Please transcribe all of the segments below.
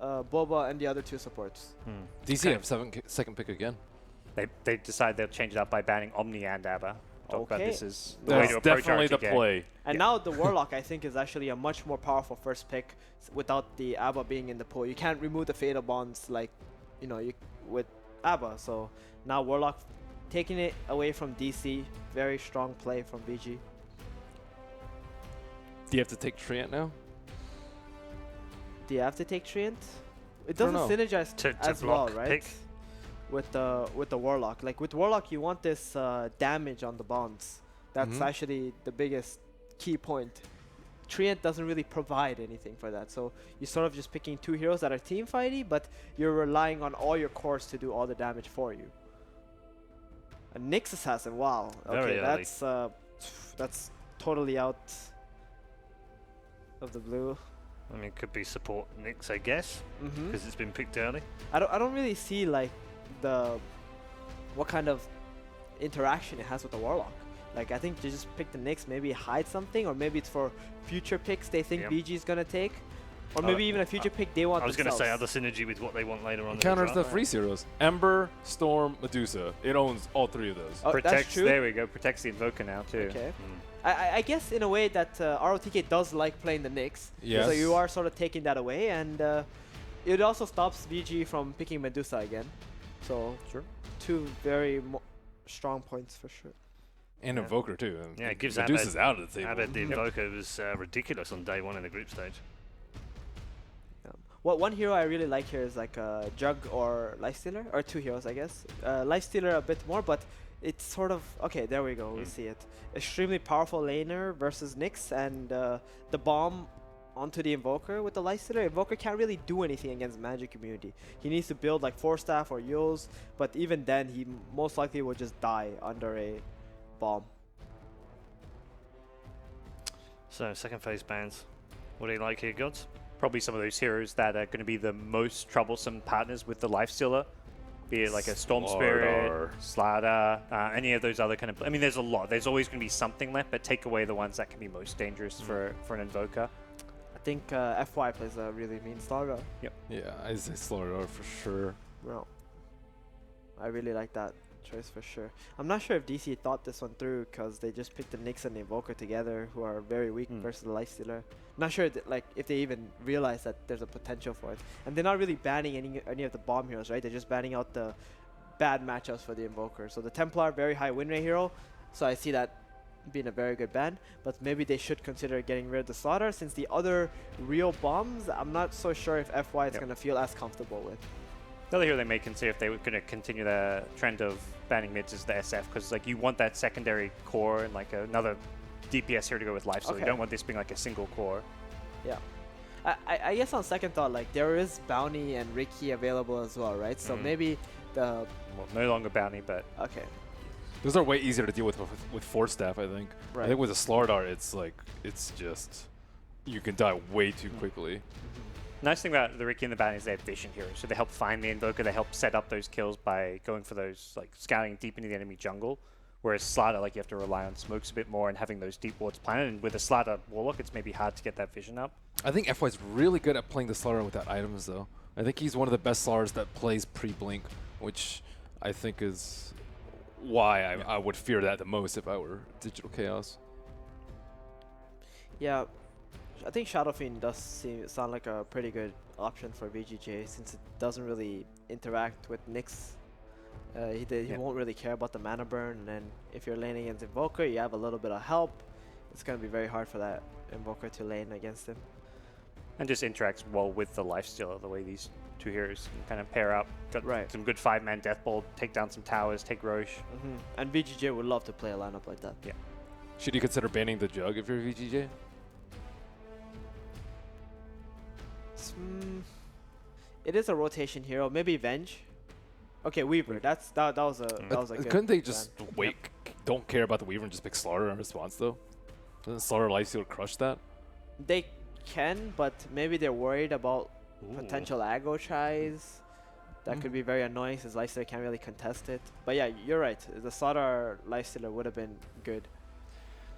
Boba and the other two supports. DC have second pick again. They decide they'll change it up by banning Omni and Abba. Talk about this is the way That's to approach definitely the RTK. play. And now the Warlock, I think, is actually a much more powerful first pick without the Abba being in the pool. You can't remove the Fatal Bonds like, with Abba. So now Warlock taking it away from DC. Very strong play from VG. Do you have to take Treant now? Do you have to take Treant? It don't doesn't know. synergize To as well, block right? pick. With the Warlock. Like with Warlock, you want this damage on the bonds. That's actually the biggest key point. Treant doesn't really provide anything for that. So you're sort of just picking two heroes that are team fighty, but you're relying on all your cores to do all the damage for you. A Nyx Assassin, wow. Very Okay, early. that's totally out of the blue. I mean, could be support Nyx, I guess, because it's been picked early. I don't really see like what kind of interaction it has with the Warlock. Like I think they just pick the Nyx, maybe hide something, or maybe it's for future picks they think VG is gonna take, or maybe even a future pick they want. I was going to say themselves. other synergy with what they want later on. It counters the free zeros. Ember, Storm, Medusa. It owns all three of those. Oh, Protects. that's true. There we go. Protects the Invoker now too. Okay. I guess in a way that ROTK does like playing the Nyx. Yes. So you are sort of taking that away, and it also stops VG from picking Medusa again. So two very strong points for sure. And Invoker too. Yeah, it gives Medusa's out of the table. Abba the Invoker was ridiculous on day one in the group stage. One hero I really like here is like Jug or Lifestealer, or two heroes I guess. Lifestealer a bit more, but it's sort of okay. There we go. We see it. Extremely powerful laner versus Nyx, and the bomb onto the Invoker with the Lifestealer. Invoker can't really do anything against Magic Community. He needs to build like Force Staff or Yules, but even then he most likely will just die under a bomb. So second phase bans. What do you like here, Gods? Probably some of those heroes that are going to be the most troublesome partners with the Lifestealer. Be it like a Storm Spirit, Slardar, any of those other kind of... I mean, there's a lot. There's always going to be something left, but take away the ones that can be most dangerous for an Invoker. I think FY plays a really mean Slardar. Yep. Yeah, I say Slardar for sure. Well, I really like that choice for sure. I'm not sure if DC thought this one through because they just picked the Nyx and the Invoker together, who are very weak versus the Lifestealer. Not sure like if they even realize that there's a potential for it. And they're not really banning any of the bomb heroes, right? They're just banning out the bad matchups for the Invoker. So the Templar, very high win rate hero, so I see that being a very good ban, but maybe they should consider getting rid of the Slaughter, since the other real bombs, I'm not so sure if FY is going to feel as comfortable with. The other hero they may consider if they were going to continue the trend of banning mids is the SF, because like you want that secondary core and like another DPS here to go with life, so you don't want this being like a single core. Yeah. I guess on second thought, like there is Bounty and Ricky available as well, right? So maybe the... Well, no longer Bounty, but... Okay. Those are way easier to deal with Force Staff, I think. Right. I think with a Slardar, it's like, it's just, you can die way too quickly. Nice thing about the Ricky and the Bounty is they have vision heroes, so they help find the Invoker, they help set up those kills by going for those, like scouting deep into the enemy jungle. Whereas Slardar, like you have to rely on smokes a bit more and having those deep wards planted, and with a Slardar Warlock, it's maybe hard to get that vision up. I think FY's really good at playing the Slardar without items, though. I think he's one of the best Slardars that plays pre-blink, which I think is why I would fear that the most if I were Digital Chaos. Yeah, I think Shadow Fiend does sound like a pretty good option for VGJ, since it doesn't really interact with Nyx. He won't really care about the mana burn, and then if you're laning against Invoker, you have a little bit of help. It's going to be very hard for that Invoker to lane against him. And just interacts well with the Lifestealer, the way these two heroes can kind of pair up. Got some good 5-man Death Bolt, take down some towers, take Roche. And VGJ would love to play a lineup like that. Yeah. Should you consider banning the Jug if you're VGJ? It is a rotation hero. Maybe Venge. Okay, Weaver. That was a good Couldn't they just wait? Don't care about the Weaver and just pick Slardar in response though? Doesn't Slardar Lifesteal crush that? They can, but maybe they're worried about potential aggro tries. That could be very annoying since Lifestealer can't really contest it. But yeah, you're right. The Slardar Lifestealer would have been good.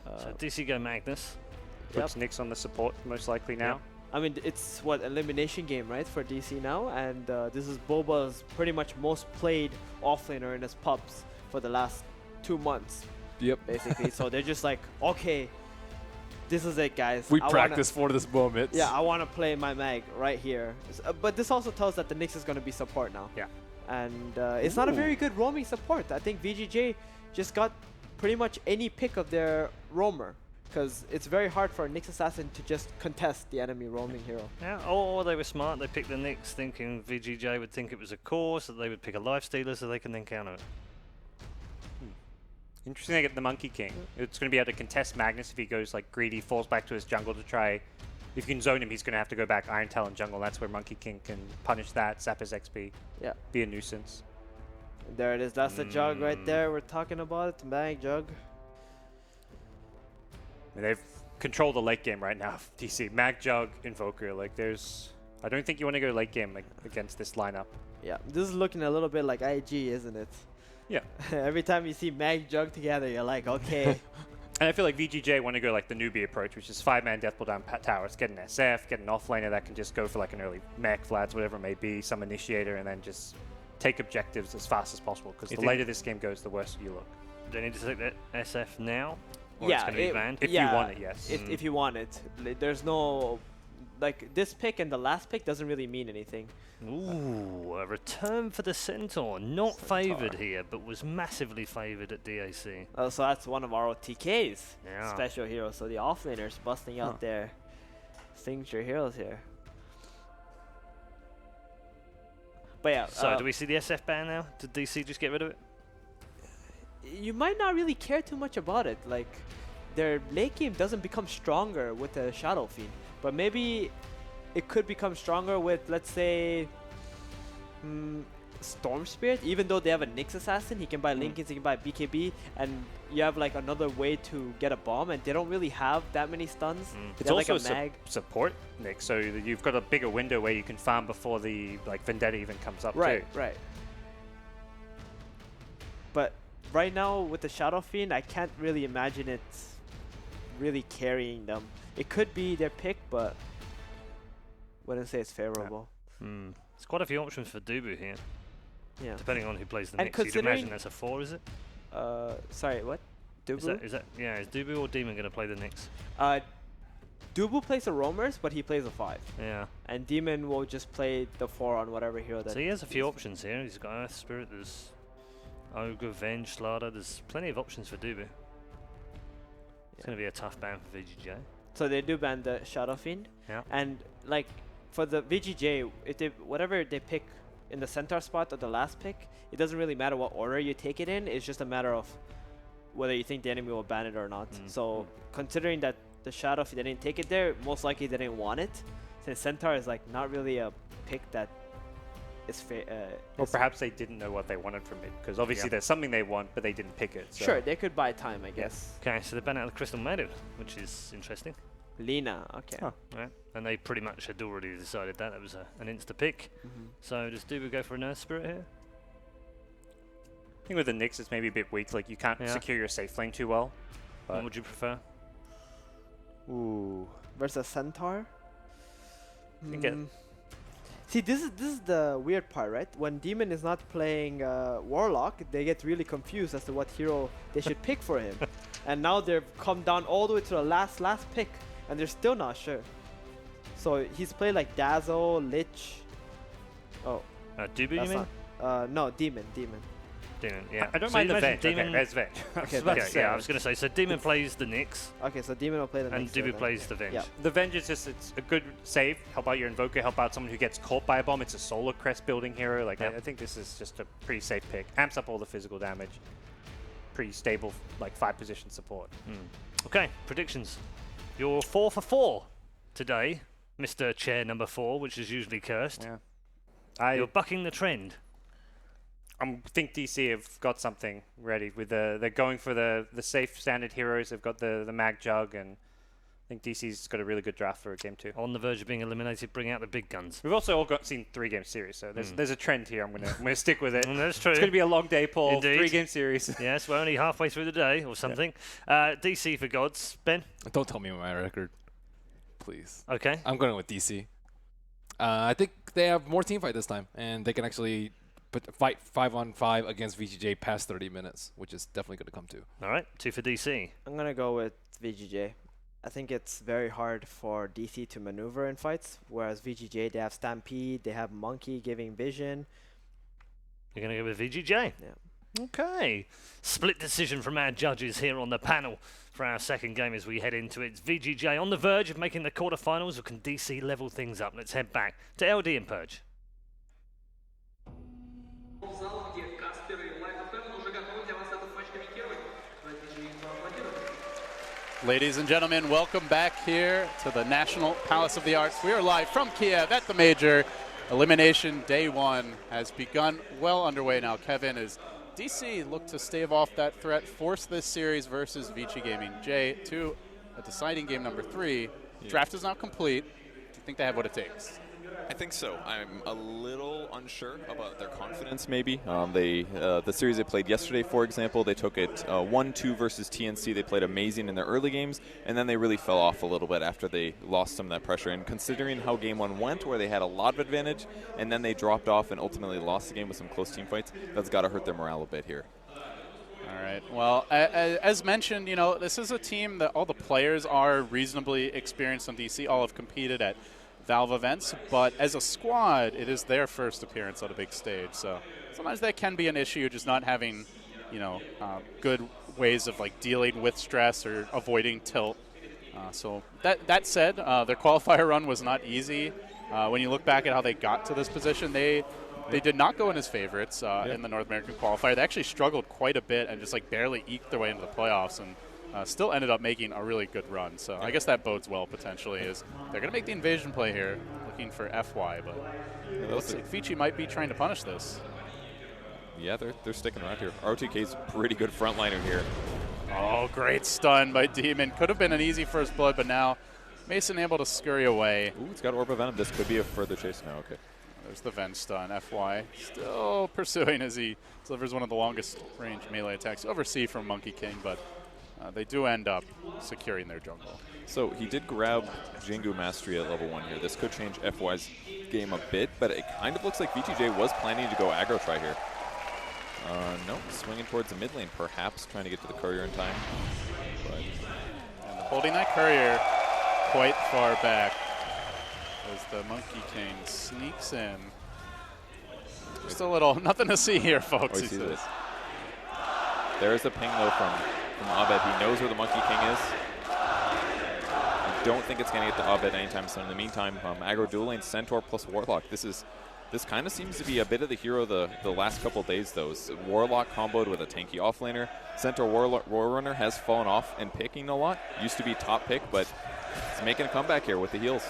So DC go Magnus. Puts Nyx on the support most likely now. I mean, it's what, elimination game, right, for DC now, and this is Boba's pretty much most played offlaner in his pubs for the last 2 months. Yep. Basically. So they're just like, okay, this is it, guys. We I practiced for this moment. Yeah, I want to play my mag right here. But this also tells that the Nyx is going to be support now. Yeah. And it's not a very good roaming support. I think VGJ just got pretty much any pick of their roamer, because it's very hard for a Nyx assassin to just contest the enemy roaming hero. Yeah, or they were smart. They picked the Nyx thinking VGJ would think it was a core, so they would pick a lifestealer so they can then counter it. Interesting they get the Monkey King. It's going to be able to contest Magnus if he goes like greedy, falls back to his jungle to try. If you can zone him, he's going to have to go back Iron Talon jungle. That's where Monkey King can punish that, sap his XP, Yeah. be a nuisance. And there it is. That's the jug right there. We're talking about it. Mag jug. And they've controlled the late game right now. DC, Mag Jug, Invoker. Like I don't think you want to go late game like, against this lineup. Yeah, this is looking a little bit like IG, isn't it? Yeah. Every time you see Mag Jug together, you're like, okay. And I feel like VGJ want to go like the newbie approach, which is 5-man Deathball down towers, get an SF, get an offlaner that can just go for like an early mech, Vlads, whatever it may be, some initiator, and then just take objectives as fast as possible. Because the later this game goes, the worse you look. Do they need to take that SF now? Or Yeah, it's going to be banned? If you want it, yes. If you want it. There's no... Like, this pick and the last pick doesn't really mean anything. Ooh, a return for the Centaur. Not favoured here, but was massively favoured at DAC. So that's one of our TK's Yeah. special heroes. So the offlaners busting out their signature heroes here. But yeah. So do we see the SF ban now? Did DC just get rid of it? You might not really care too much about it. Like, their late game doesn't become stronger with the Shadow Fiend. But maybe it could become stronger with, let's say, Storm Spirit. Even though they have a Nyx assassin, he can buy Lincolns, he can buy BKB, and you have like another way to get a bomb, and they don't really have that many stuns. It's They have, also like a mag. support, Nick, so you've got a bigger window where you can farm before the like Vendetta even comes up Right, too. right. But right now with the Shadow Fiend, I can't really imagine it really carrying them. It could be their pick, but wouldn't say it's favorable. There's quite a few options for Dubu here, Yeah. depending on who plays the And mix. You'd considering- imagine that's a 4, is it? Sorry, what? Dubu? Is that yeah, is Dubu or Demon going to play the Nyx? Dubu plays the roamers, but he plays a 5. Yeah. And Demon will just play the 4 on whatever hero that So he has a few he's- options here. He's got Earth Spirit, there's Ogre, Venge, Slaughter. There's plenty of options for Dubu. It's going to be a tough ban for VGJ. So they do ban the Shadow Fiend. Yeah. And like for the VGJ, if they whatever they pick in the centaur spot or the last pick, it doesn't really matter what order you take it in. It's just a matter of whether you think the enemy will ban it or not. So considering that the Shadow Fiend, they didn't take it there, most likely they didn't want it. Since centaur is like not really a pick that is Or perhaps they didn't know what they wanted from it, because obviously there's something they want, but they didn't pick it. So. Sure, they could buy time, I guess. Okay, so they ban out the Crystal Maiden, which is interesting. Lina, okay. Huh. Right. And they pretty much had already decided that. That was an insta pick. So does Dubu go for an Earth Spirit here? I think with the Nyx, it's maybe a bit weak. Like you can't secure your safe lane too well. What would you prefer? Ooh. Versus centaur. Again. See, this is the weird part, right? When Demon is not playing Warlock, they get really confused as to what hero they should pick for him. And now they've come down all the way to the last pick, and they're still not sure. So he's played like Dazzle, Lich. Oh, Dubu, you that's mean? not. No, Demon. Demon, yeah. I don't So mind you the imagine Venge. Demon. Okay, there's Venge. Okay, Okay, yeah, I was going to say. So Demon plays the Nyx, Okay, so Demon will play the and next hero Dubu then. plays the Venge. Yeah. The Venge is just it's a good save. Help out your Invoker. Help out someone who gets caught by a bomb. It's a Solar Crest building hero. Like I think this is just a pretty safe pick. Amps up all the physical damage. Pretty stable, like 5-position support. Okay, predictions. You're 4 for 4 today, Mr. Chair number 4, which is usually cursed. Yeah. You're bucking the trend. I think DC have got something ready. With they're going for the safe standard heroes. They've got the Mag Jug, and I think DC's got a really good draft for game 2. On the verge of being eliminated, bring out the big guns. We've also all seen 3-game series, so there's a trend here. I'm gonna stick with it. That's true. It's gonna be a long day, Paul. Indeed. 3-game series. Yes, we're only halfway through the day or something. DC for gods. Ben? Don't tell me my record. please. Okay. I'm going with DC. I think they have more team fight this time, and they can actually fight 5-on-5 against VGJ past 30 minutes, which is definitely going to come to. All right. 2 for DC. I'm gonna go with VGJ. I think it's very hard for DC to maneuver in fights, whereas VGJ, they have Stampede, they have Monkey giving vision. You're going to go with VGJ? Yeah. Okay. Split decision from our judges here on the panel for our second game as we head into it. It's VGJ on the verge of making the quarterfinals, or can DC level things up? Let's head back to LD and Purge. Ladies and gentlemen, welcome back here to the National Palace of the Arts. We are live from Kiev at the Major. Elimination Day 1 has begun well underway now. Kevin, as DC look to stave off that threat, force this series versus Vici Gaming. Jay, to a deciding game number 3. Draft is now complete. Do you think they have what it takes? I think so. I'm a little unsure about their confidence, maybe. The series they played yesterday, for example, they took it 1-2 versus TNC. They played amazing in their early games, and then they really fell off a little bit after they lost some of that pressure. And considering how Game 1 went, where they had a lot of advantage, and then they dropped off and ultimately lost the game with some close team fights, that's got to hurt their morale a bit here. All right. Well, as mentioned, you know, this is a team that all the players are reasonably experienced on DC. All have competed at Valve events, but as a squad, it is their first appearance on a big stage. So sometimes that can be an issue, just not having, you know, good ways of like dealing with stress or avoiding tilt. So that said, their qualifier run was not easy. When you look back at how they got to this position, they did not go in as favorites in the North American qualifier. They actually struggled quite a bit and just like barely eked their way into the playoffs, and still ended up making a really good run. So I guess that bodes well potentially, is they're going to make the invasion play here, looking for FY, but it looks like Vici might be trying to punish this. Yeah, they're sticking around here. RTK's pretty good frontliner here. Oh, great stun by Demon. Could have been an easy first blood, but now Mason able to scurry away. Ooh, it's got Orb of Venom. This could be a further chase now. Okay. There's the Ven stun. FY still pursuing as he delivers one of the longest range melee attacks over C from Monkey King, but they do end up securing their jungle. So he did grab Jingu Mastery at level 1 here. This could change FY's game a bit, but it kind of looks like VGJ was planning to go aggro try here. No, swinging towards the mid lane, perhaps trying to get to the courier in time. But and holding that courier quite far back as the Monkey King sneaks in. Just a little, nothing to see here, folks. he says. There's the ping though from Abed. He knows where the Monkey King is. I don't think it's going to get to Abed anytime soon. In the meantime, aggro dual lane, Centaur plus Warlock. This kind of seems to be a bit of the hero the last couple days, though. Warlock comboed with a tanky offlaner. Centaur Warrunner has fallen off and picking a lot. Used to be top pick, but it's making a comeback here with the heals.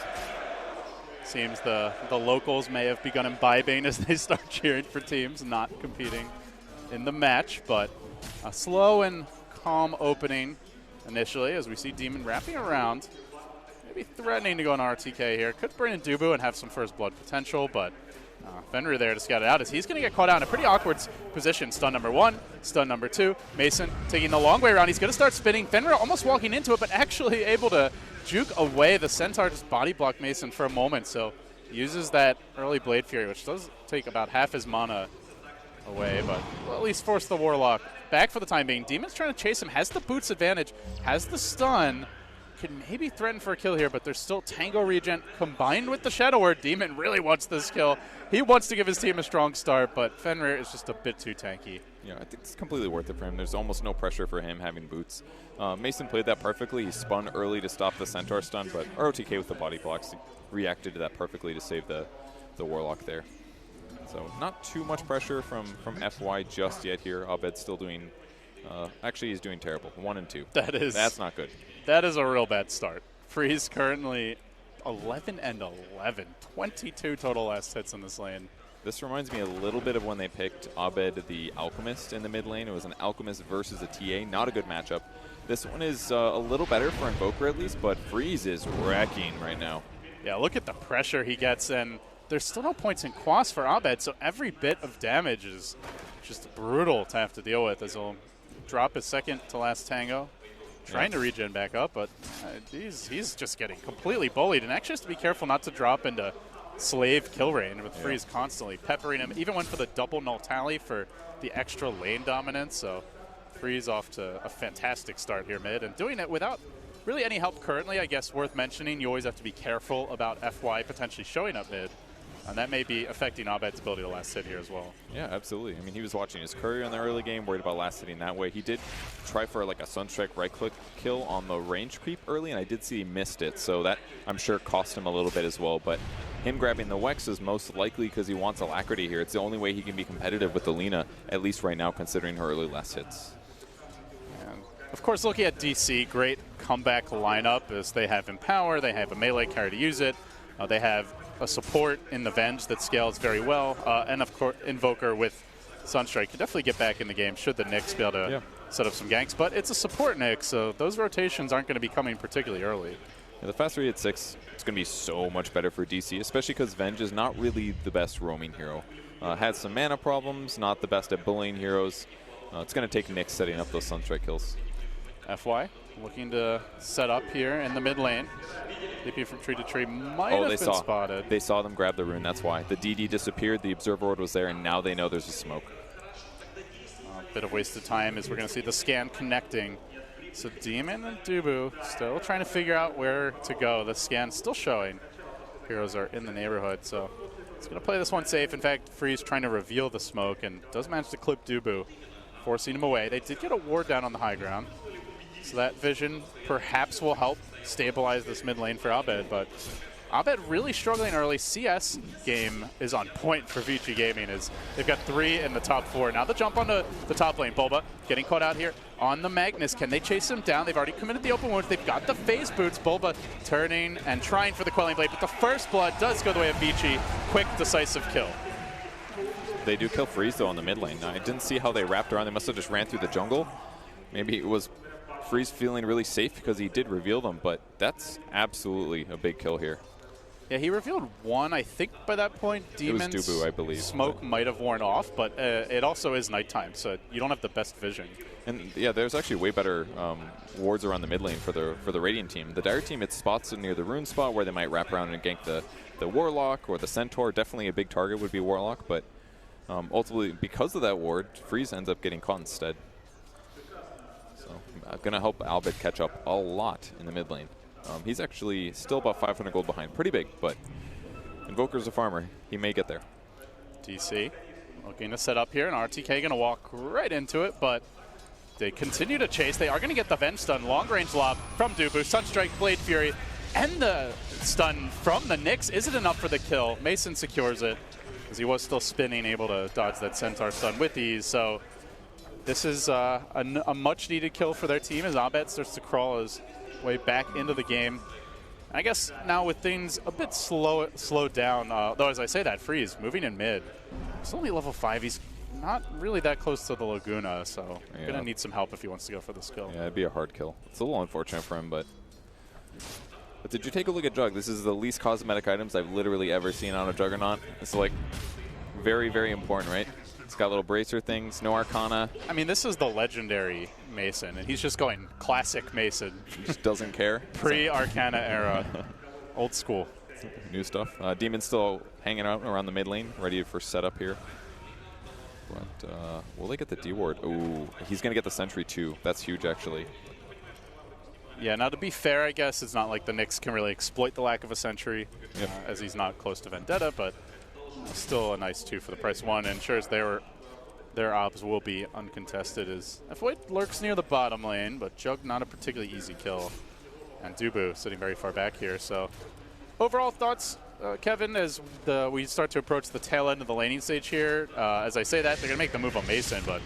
Seems the locals may have begun imbibing as they start cheering for teams not competing in the match, but a slow and calm opening initially as we see Demon wrapping around, maybe threatening to go on RTK here. Could bring in Dubu and have some first blood potential, but Fenrir there to scout it out as he's going to get caught out in a pretty awkward position. Stun number 1, stun number 2. Mason taking the long way around. He's going to start spinning. Fenrir almost walking into it, but actually able to juke away. The Centaur just body block Mason for a moment, so uses that early Blade Fury, which does take about half his mana away, but will at least force the Warlock back for the time being. Demon's trying to chase him, has the boots advantage, has the stun, can maybe threaten for a kill here, but there's still Tango regen combined with the Shadow Word. Demon really wants this kill. He wants to give his team a strong start, but Fenrir is just a bit too tanky. Yeah, I think it's completely worth it for him. There's almost no pressure for him having boots. Mason played that perfectly. He spun early to stop the Centaur stun, but ROTK with the body blocks reacted to that perfectly to save the Warlock there. So not too much pressure from FY just yet here. Abed's still doing, actually he's doing terrible. 1 and 2. That's not good. That is a real bad start. Freeze currently 11 and 11. 22 total last hits in this lane. This reminds me a little bit of when they picked Abed the Alchemist in the mid lane. It was an Alchemist versus a TA. Not a good matchup. This one is a little better for Invoker at least, but Freeze is wrecking right now. Yeah, look at the pressure he gets, and there's still no points in Quas for Abed, so every bit of damage is just brutal to have to deal with as he'll drop his second to last Tango. trying to regen back up, but he's just getting completely bullied. And actually has to be careful not to drop into slave kill range with Freeze constantly peppering him. Even went for the double null tally for the extra lane dominance. So Freeze off to a fantastic start here mid, and doing it without really any help currently. I guess worth mentioning, you always have to be careful about FY potentially showing up mid. And that may be affecting Abed's ability to last hit here as well. Yeah, absolutely. I mean, he was watching his courier in the early game, worried about last hitting that way. He did try for like a Sunstrike right-click kill on the range creep early, and I did see he missed it. So that, I'm sure, cost him a little bit as well. But him grabbing the Wex is most likely because he wants Alacrity here. It's the only way he can be competitive with the Lina, at least right now, considering her early last hits. And of course, looking at DC, great comeback lineup as they have Empower, they have a melee carry to use it, they have a support in the Venge that scales very well, and of course Invoker with Sunstrike can definitely get back in the game should the Nyx be able to set up some ganks. But it's a support Nyx, so those rotations aren't going to be coming particularly early. Yeah, the fast 3 at 6, it's going to be so much better for DC, especially because Venge is not really the best roaming hero. Had some mana problems, not the best at bullying heroes. It's going to take Nyx setting up those Sunstrike kills. FY looking to set up here in the mid lane. DP from tree to tree might have been spotted. They saw them grab the rune, that's why. The DD disappeared, the Observer Ward was there, and now they know there's a smoke. A bit of wasted time as we're going to see the scan connecting. So Demon and Dubu still trying to figure out where to go. The scan's still showing. Heroes are in the neighborhood, so it's going to play this one safe. In fact, Freeze trying to reveal the smoke and does manage to clip Dubu, forcing him away. They did get a ward down on the high ground, so that vision perhaps will help stabilize this mid lane for Abed, but Abed really struggling early. CS game is on point for VG Gaming as they've got 3 in the top 4. Now the jump onto the top lane. Bulba getting caught out here on the Magnus. Can they chase him down? They've already committed the open wounds. They've got the phase boots. Bulba turning and trying for the Quelling Blade, but the first blood does go the way of Vici. Quick, decisive kill. They do kill Freeze though on the mid lane. Now, I didn't see how they wrapped around. They must have just ran through the jungle. Maybe it was Freeze feeling really safe because he did reveal them, but that's absolutely a big kill here. Yeah, he revealed one, I think, by that point. Demon's it was Dubu, I believe. Smoke might have worn off, but it also is nighttime, so you don't have the best vision. And yeah, there's actually way better wards around the mid lane for the Radiant team. The Dire team, it's spots near the rune spot where they might wrap around and gank the Warlock or the Centaur. Definitely a big target would be Warlock, but ultimately, because of that ward, Freeze ends up getting caught instead. So going to help Albert catch up a lot in the mid lane. He's actually still about 500 gold behind. Pretty big, but Invoker's a farmer. He may get there. DC looking to set up here, and RTK going to walk right into it, but they continue to chase. They are going to get the Venge stun. Long-range lob from Dubu. Sunstrike, Blade Fury, and the stun from the Nyx. Is it enough for the kill? Mason secures it, as he was still spinning, able to dodge that Centaur stun with ease. So this is a much-needed kill for their team as Abed starts to crawl his way back into the game. I guess now with things a bit slowed down, though as I say that, Freeze moving in mid. He's only level 5. He's not really that close to the Laguna, so going to need some help if he wants to go for the skill. Yeah, it'd be a hard kill. It's a little unfortunate for him, but did you take a look at Jug? This is the least cosmetic items I've literally ever seen on a Juggernaut. It's like very, very important, right? It's got little bracer things, no Arcana. I mean, this is the legendary Mason, and he's just going classic Mason. He just doesn't care. Pre-Arcana era. Old school. New stuff. Demon's still hanging out around the mid lane, ready for setup here. But will they get the D-Ward? Ooh, he's going to get the Sentry too. That's huge, actually. Yeah, now to be fair, I guess it's not like the Nyx can really exploit the lack of a Sentry, as he's not close to Vendetta, but still a nice 2 for the price 1, and sure as their obs will be uncontested as FY lurks near the bottom lane, but Jug not a particularly easy kill. And Dubu sitting very far back here. So overall thoughts, Kevin, as we start to approach the tail end of the laning stage here. As I say that, they're going to make the move on Mason, but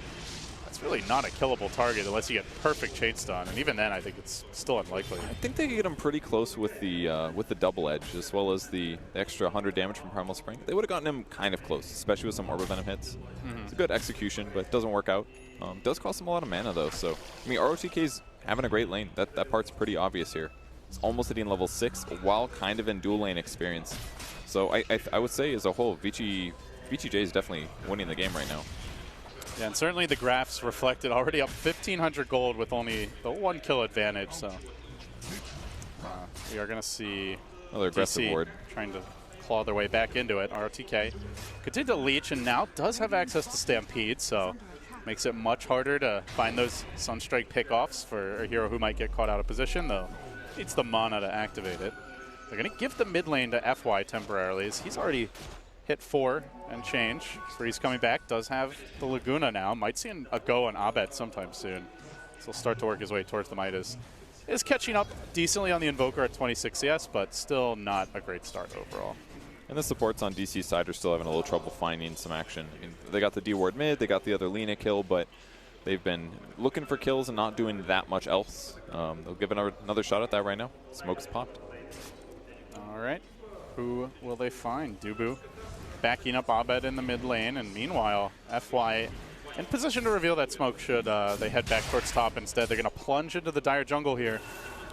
that's really not a killable target unless you get perfect chain stun, and even then I think it's still unlikely. I think they could get him pretty close with the double edge, as well as the extra 100 damage from Primal Spring. They would have gotten him kind of close, especially with some Orb of Venom hits. It's a good execution, but it doesn't work out. Does cost him a lot of mana though, so I mean ROTK's having a great lane. That part's pretty obvious here. It's almost hitting level 6 while kind of in dual lane experience. So I would say as a whole, VGJ is definitely winning the game right now. Yeah, and certainly the graphs reflected already up 1,500 gold with only the 1 kill advantage. So we are going to see Another aggressive DC ward. trying to claw their way back into it. RTK continue to leech and now does have access to Stampede, so makes it much harder to find those Sunstrike pickoffs for a hero who might get caught out of position, though needs the mana to activate it. They're going to give the mid lane to FY temporarily, as he's already hit 4 and change. Freeze coming back, does have the Laguna now. Might see a go on Abed sometime soon. So he'll start to work his way towards the Midas. Is catching up decently on the Invoker at 26 CS, but still not a great start overall. And the supports on DC's side are still having a little trouble finding some action. I mean, they got the D-ward mid, they got the other Lina kill, but they've been looking for kills and not doing that much else. They'll give another shot at that right now. Smoke's popped. All right, who will they find? Dubu backing up Abed in the mid lane, and meanwhile, FY in position to reveal that smoke should they head back towards top instead. They're going to plunge into the dire jungle here,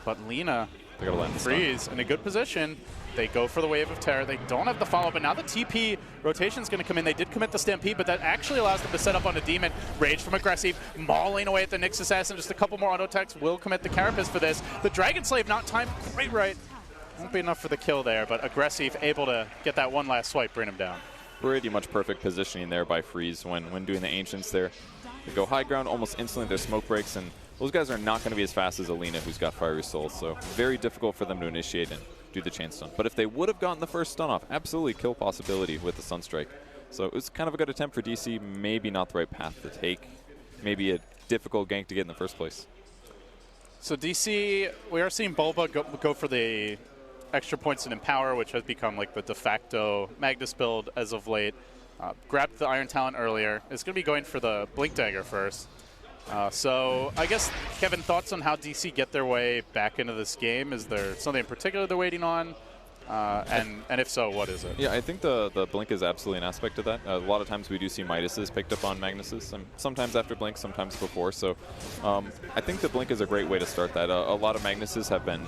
but Lina, They gotta land the stun. Freeze in a good position. They go for the Wave of Terror. They don't have the follow-up, but now the TP rotation's going to come in. They did commit the Stampede, but that actually allows them to set up on a Demon. Rage from Aggressive, mauling away at the Nyx Assassin. Just a couple more auto attacks will commit the Carapace for this. The Dragon Slave not timed quite right. Won't be enough for the kill there, but Aggressive able to get that one last swipe, bring him down. Pretty much perfect positioning there by Freeze when doing the Ancients there. They go high ground almost instantly, their smoke breaks, and those guys are not going to be as fast as Alina, who's got Fiery Soul, so very difficult for them to initiate and do the chain stun. But if they would have gotten the first stun off, absolutely kill possibility with the Sunstrike. So it was kind of a good attempt for DC, maybe not the right path to take, maybe a difficult gank to get in the first place. So DC, we are seeing Bulba go for the extra points in Empower, which has become like the de facto Magnus build as of late. Grabbed the Iron Talent earlier. It's going to be going for the Blink Dagger first. So I guess, Kevin, thoughts on how DC get their way back into this game? Is there something in particular they're waiting on? And if so, what is it? Yeah, I think the Blink is absolutely an aspect of that. A lot of times we do see Midases picked up on Magnuses, sometimes after Blink, sometimes before. So I think the Blink is a great way to start that. A lot of Magnuses have been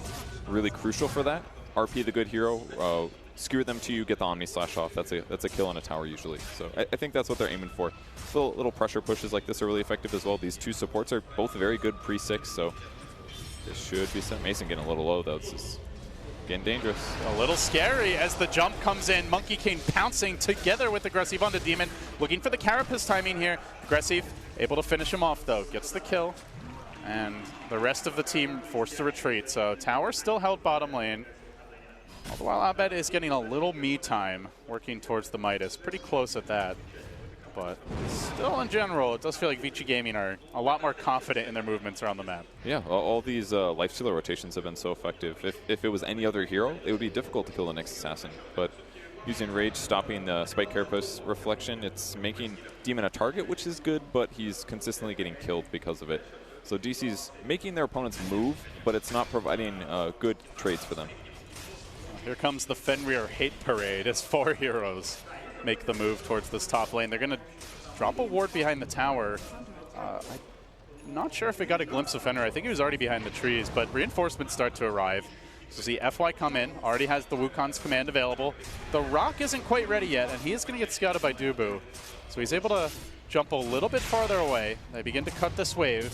really crucial for that. RP the good hero, skewer them to you, get the Omni Slash off. That's a kill on a tower usually. So I think that's what they're aiming for. Little pressure pushes like this are really effective as well. These two supports are both very good pre-6, so this should be some. Mason getting a little low though. This is getting dangerous. A little scary as the jump comes in. Monkey King pouncing together with Aggressive on the Demon. Looking for the Carapace timing here. Aggressive able to finish him off though. Gets the kill. And the rest of the team forced to retreat. So tower still held bottom lane. All the while Abed is getting a little me time working towards the Midas. Pretty close at that. But still, in general, it does feel like VG Gaming are a lot more confident in their movements around the map. Yeah, all these Lifestealer rotations have been so effective. If it was any other hero, it would be difficult to kill the next assassin. But using Rage, stopping the Spike Carapace reflection, it's making Demon a target, which is good, but he's consistently getting killed because of it. So DC's making their opponents move, but it's not providing good trades for them. Here comes the Fenrir Hate Parade as 4 heroes make the move towards this top lane. They're going to drop a ward behind the tower. I'm not sure if we got a glimpse of Fenrir. I think he was already behind the trees, but reinforcements start to arrive. So see FY come in, already has the Wukong's command available. The Rock isn't quite ready yet, and he is going to get scouted by Dubu. So he's able to jump a little bit farther away. They begin to cut this wave.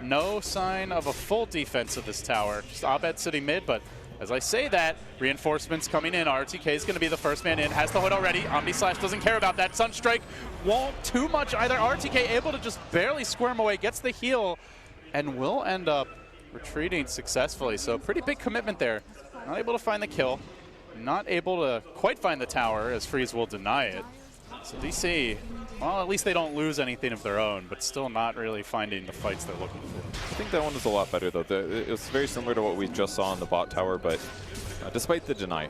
No sign of a full defense of this tower. Just Abed sitting mid, but as I say that, reinforcements coming in. RTK is going to be the first man in. Has the hood already. Omni Slash doesn't care about that. Sunstrike won't too much either. RTK able to just barely squirm away. Gets the heal and will end up retreating successfully. So pretty big commitment there. Not able to find the kill. Not able to quite find the tower as Freeze will deny it. So DC, well, at least they don't lose anything of their own, but still not really finding the fights they're looking for. I think that one was a lot better, though. It was very similar to what we just saw in the bot tower, but despite the deny,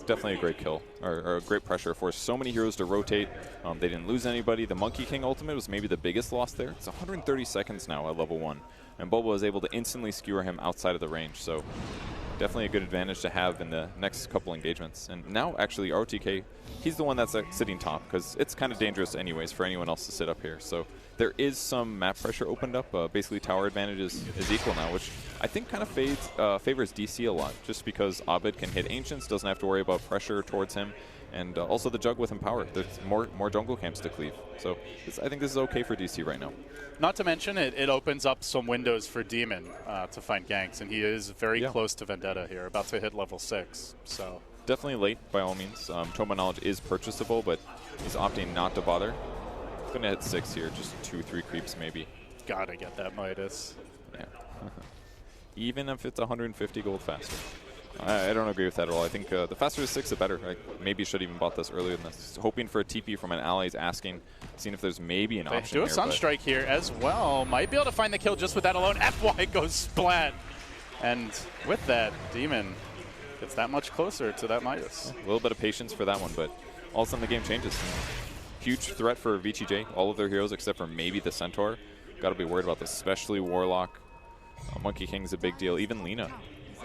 definitely a great kill, or a great pressure. Forced so many heroes to rotate. They didn't lose anybody. The Monkey King ultimate was maybe the biggest loss there. It's 130 seconds now at level 1, and Boba was able to instantly skewer him outside of the range, so definitely a good advantage to have in the next couple engagements. And now, actually, RTK, he's the one that's sitting top, because it's kind of dangerous anyways for anyone else to sit up here. So there is some map pressure opened up. Basically, tower advantage is equal now, which I think kind of favors DC a lot, just because Abed can hit Ancients, doesn't have to worry about pressure towards him, And also the Jug with Empower. There's more jungle camps to cleave. So I think this is okay for DC right now. Not to mention, it opens up some windows for Demon to find ganks, and he is very close to Vendetta here, about to hit level 6. So definitely late, by all means. Toma Knowledge is purchasable, but he's opting not to bother. Going to hit 6 here, just 2-3 creeps maybe. Gotta get that Midas. Yeah. Even if it's 150 gold faster. I don't agree with that at all. I think the faster the 6, the better. I maybe should even bought this earlier than this. Hoping for a TP from an ally. He's asking, seeing if there's maybe an option They do a here, Sunstrike here as well. Might be able to find the kill just with that alone. FY goes splat. And with that, Demon gets that much closer to that Midas. A little bit of patience for that one, but all of a sudden the game changes. Huge threat for VGJ. All of their heroes except for maybe the Centaur. Got to be worried about this, especially Warlock. Monkey King's a big deal. Even Lina.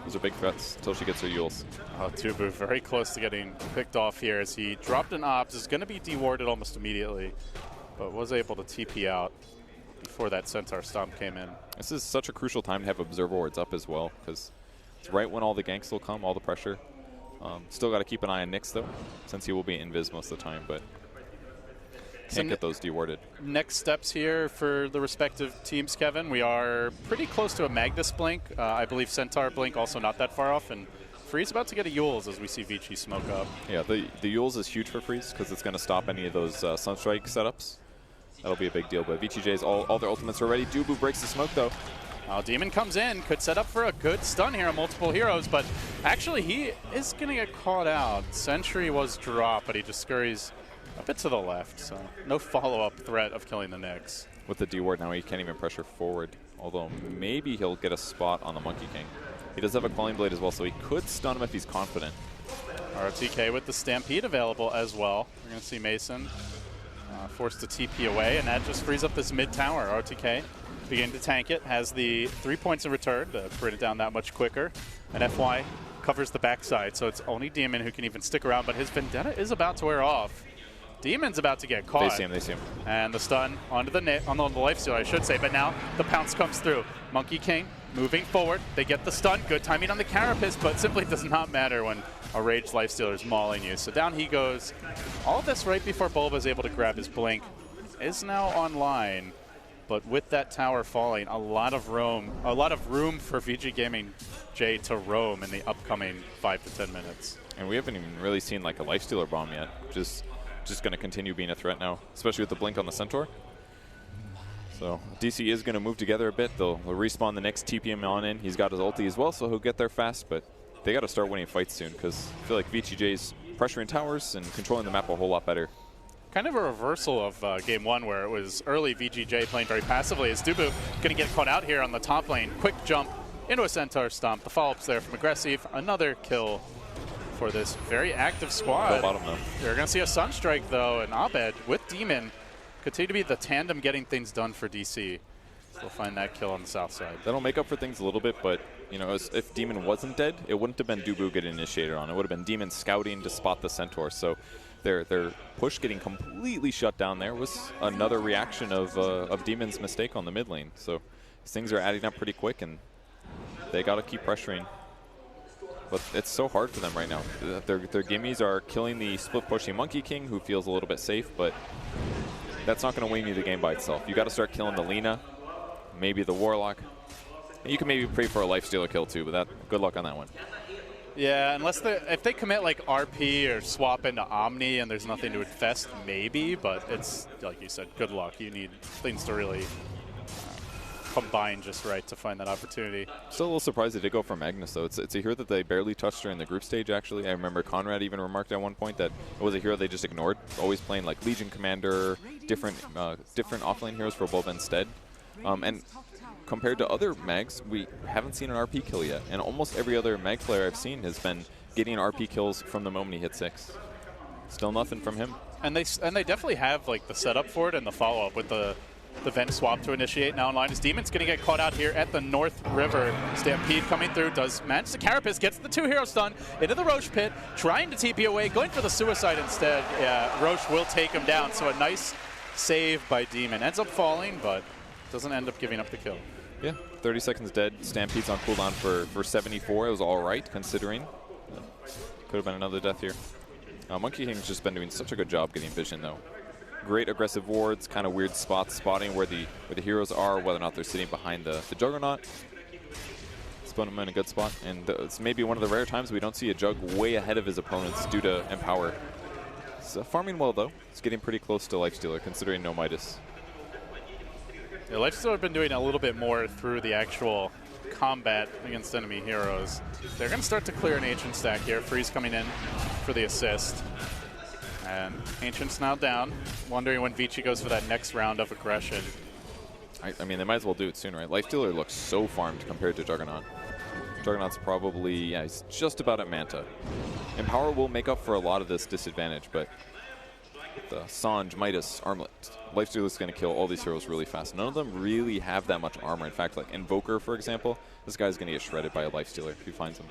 Those are big threats until she gets her Yules. Tubu very close to getting picked off here as he dropped an Ops. Is going to be dewarded almost immediately, but was able to TP out before that Centaur Stomp came in. This is such a crucial time to have Observer Wards up as well, because it's right when all the ganks will come, all the pressure. Still got to keep an eye on Nyx, though, since he will be invis most of the time, but can't get those dewarded. Next steps here for the respective teams, Kevin. We are pretty close to a Magnus Blink. I believe Centaur Blink also not that far off, and Freeze about to get a Yules as we see Vici smoke up. Yeah, the Yules is huge for Freeze because it's going to stop any of those Sunstrike setups. That'll be a big deal, but VGJ's all their ultimates are ready. Dubu breaks the smoke, though. Demon comes in, could set up for a good stun here on multiple heroes, but actually he is going to get caught out. Sentry was dropped, but he just scurries a bit to the left, so no follow-up threat of killing the Nyx. With the D-Ward now, he can't even pressure forward, although maybe he'll get a spot on the Monkey King. He does have a Quelling Blade as well, so he could stun him if he's confident. RTK with the Stampede available as well. We're going to see Mason forced to TP away, and that just frees up this mid-tower. RTK beginning to tank it, has the 3 points in return to bring it down that much quicker, and FY covers the backside, so it's only Demon who can even stick around, but his Vendetta is about to wear off. Demon's about to get caught. They see him. And the stun onto the lifesteal, I should say, but now the pounce comes through. Monkey King moving forward. They get the stun. Good timing on the Carapace, but simply does not matter when a raged lifestealer is mauling you. So down he goes. All this right before Bulba is able to grab his blink. Is now online, but with that tower falling, a lot of room for VG Gaming J to roam in the upcoming 5 to 10 minutes. And we haven't even really seen like a lifestealer bomb yet. Just going to continue being a threat now, especially with the blink on the Centaur. So DC is going to move together a bit. They'll respawn the next TPM on in. He's got his ulti as well, so he'll get there fast, but they got to start winning fights soon because I feel like VGJ's pressuring towers and controlling the map a whole lot better. Kind of a reversal of Game 1 where it was early VGJ playing very passively. As Dubu going to get caught out here on the top lane. Quick jump into a Centaur Stomp. The follow-ups there from Aggressive. Another kill for this very active squad. Bottom, though. You're going to see a Sunstrike, though, and Abed with Demon continue to be the tandem getting things done for DC. So we'll find that kill on the south side. That'll make up for things a little bit, but you know, if Demon wasn't dead, it wouldn't have been Dubu getting initiated on. It would have been Demon scouting to spot the Centaur. So their push getting completely shut down there was another reaction of Demon's mistake on the mid lane. So things are adding up pretty quick, and they got to keep pressuring. But it's so hard for them right now. Their gimmies are killing the split pushing Monkey King, who feels a little bit safe, but that's not going to win you the game by itself. You got to start killing the Lina, maybe the Warlock. And you can maybe pray for a lifestealer kill too, but good luck on that one. Yeah, unless if they commit like RP or swap into Omni and there's nothing to infest, maybe, but it's, like you said, good luck. You need things to really combine just right to find that opportunity. Still a little surprised they did go for Magnus, though. It's a hero that they barely touched during the group stage, actually. I remember Conrad even remarked at one point that it was a hero they just ignored, always playing like Legion Commander, different offlane heroes for Bulba instead. And compared to other mags, we haven't seen an RP kill yet. And almost every other mag player I've seen has been getting RP kills from the moment he hit 6. Still nothing from him. And they definitely have like the setup for it and the follow-up with the vent swap to initiate now online. As Demon's going to get caught out here at the North River. Stampede coming through, does manage the Carapace, gets the 2-hero stun into the Roche pit, trying to TP away, going for the suicide instead. Yeah, Roche will take him down, so a nice save by Demon. Ends up falling, but doesn't end up giving up the kill. Yeah, 30 seconds dead. Stampede's on cooldown for 74. It was all right, considering. Could have been another death here. Monkey King's just been doing such a good job getting vision, though. Great aggressive wards, kind of weird spots, spotting where the heroes are, whether or not they're sitting behind the Juggernaut. It's put him in a good spot, and it's maybe one of the rare times we don't see a Jug way ahead of his opponents due to Empower. It's farming well, though. It's getting pretty close to Lifestealer, considering no Midas. Yeah, Lifestealer have been doing a little bit more through the actual combat against enemy heroes. They're going to start to clear an Ancient stack here. Freeze coming in for the assist. And Ancient's now down, wondering when VGJ goes for that next round of aggression. I mean, they might as well do it soon, right? Lifestealer looks so farmed compared to Juggernaut. Juggernaut's probably, yeah, he's just about at Manta. Empower will make up for a lot of this disadvantage, but the Sange, Midas, Armlet, Lifestealer's going to kill all these heroes really fast. None of them really have that much armor. In fact, like Invoker, for example, this guy's going to get shredded by a Lifestealer if he finds him.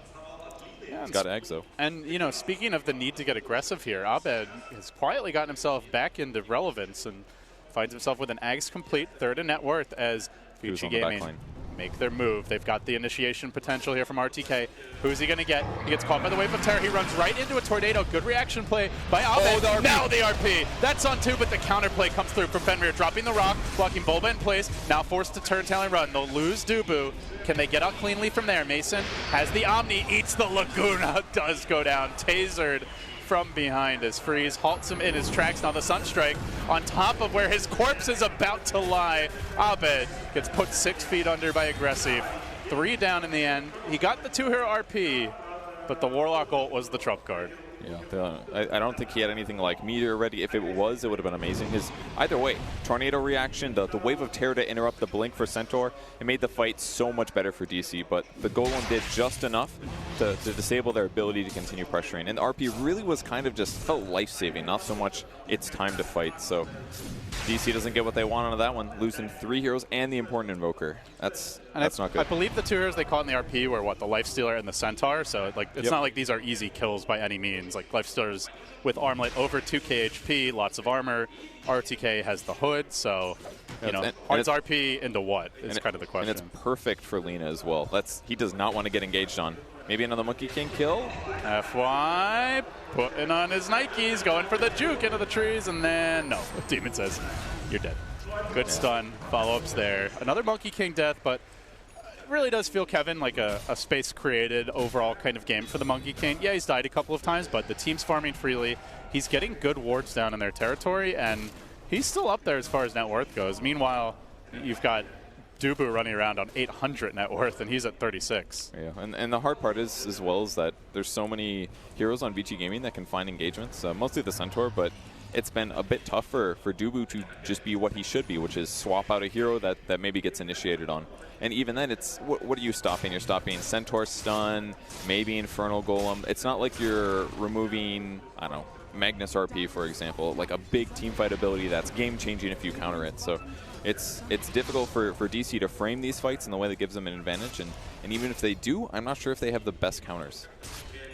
Yeah, he's got eggs, though. And, you know, speaking of the need to get aggressive here, Abed has quietly gotten himself back into relevance and finds himself with an Ags complete, third in net worth as VGJ Gaming make their move. They've got the initiation potential here from RTK. Who's he going to get? He gets caught by the Wave of Terror. He runs right into a Tornado. Good reaction play by Abed. Oh, now the RP. That's on two, but the counter play comes through from Fenrir, dropping the rock, blocking Bulba in place. Now forced to turn tail and run. They'll lose Dubu. Can they get out cleanly from there? Mason has the Omni, eats the Laguna, does go down. Tasered from behind as Freeze halts him in his tracks. Now the Sunstrike on top of where his corpse is about to lie. Abed gets put 6 feet under by Aggressive. 3 down in the end. He got the 2-hero RP, but the Warlock ult was the trump card. Yeah, I don't think he had anything like Meteor ready. If it was, it would have been amazing. Either way, Tornado reaction, the Wave of Terror to interrupt the Blink for Centaur, it made the fight so much better for DC, but the Golem did just enough to disable their ability to continue pressuring. And the RP really was kind of just felt life-saving, not so much it's time to fight. So DC doesn't get what they want out of that one, losing 3 heroes and the important Invoker. That's not good. I believe the 2 heroes they caught in the RP were what, the Lifestealer and the Centaur. So like it's not like these are easy kills by any means. Like Lifestealer's with Armlet over 2k HP, lots of armor. RTK has the hood, so you know, hard's RP into what is kind of the question. And it's perfect for Lina as well. He does not want to get engaged on. Maybe another Monkey King kill. FY putting on his Nikes, going for the juke into the trees, and then no. Demon says, "You're dead." Good stun. Follow-ups there. Another Monkey King death, but it really does feel, Kevin, like a space created overall kind of game for the Monkey King. Yeah, he's died a couple of times, but the team's farming freely. He's getting good wards down in their territory, and he's still up there as far as net worth goes. Meanwhile, you've got Dubu running around on 800 net worth, and he's at 36. Yeah, and the hard part is, as well, is that there's so many heroes on VG Gaming that can find engagements, mostly the Centaur, but it's been a bit tougher for Dubu to just be what he should be, which is swap out a hero that maybe gets initiated on. And even then, it's what are you stopping? You're stopping Centaur stun, maybe Infernal Golem. It's not like you're removing, I don't know, Magnus RP, for example, like a big teamfight ability that's game-changing if you counter it. So it's difficult for DC to frame these fights in the way that gives them an advantage. And even if they do, I'm not sure if they have the best counters.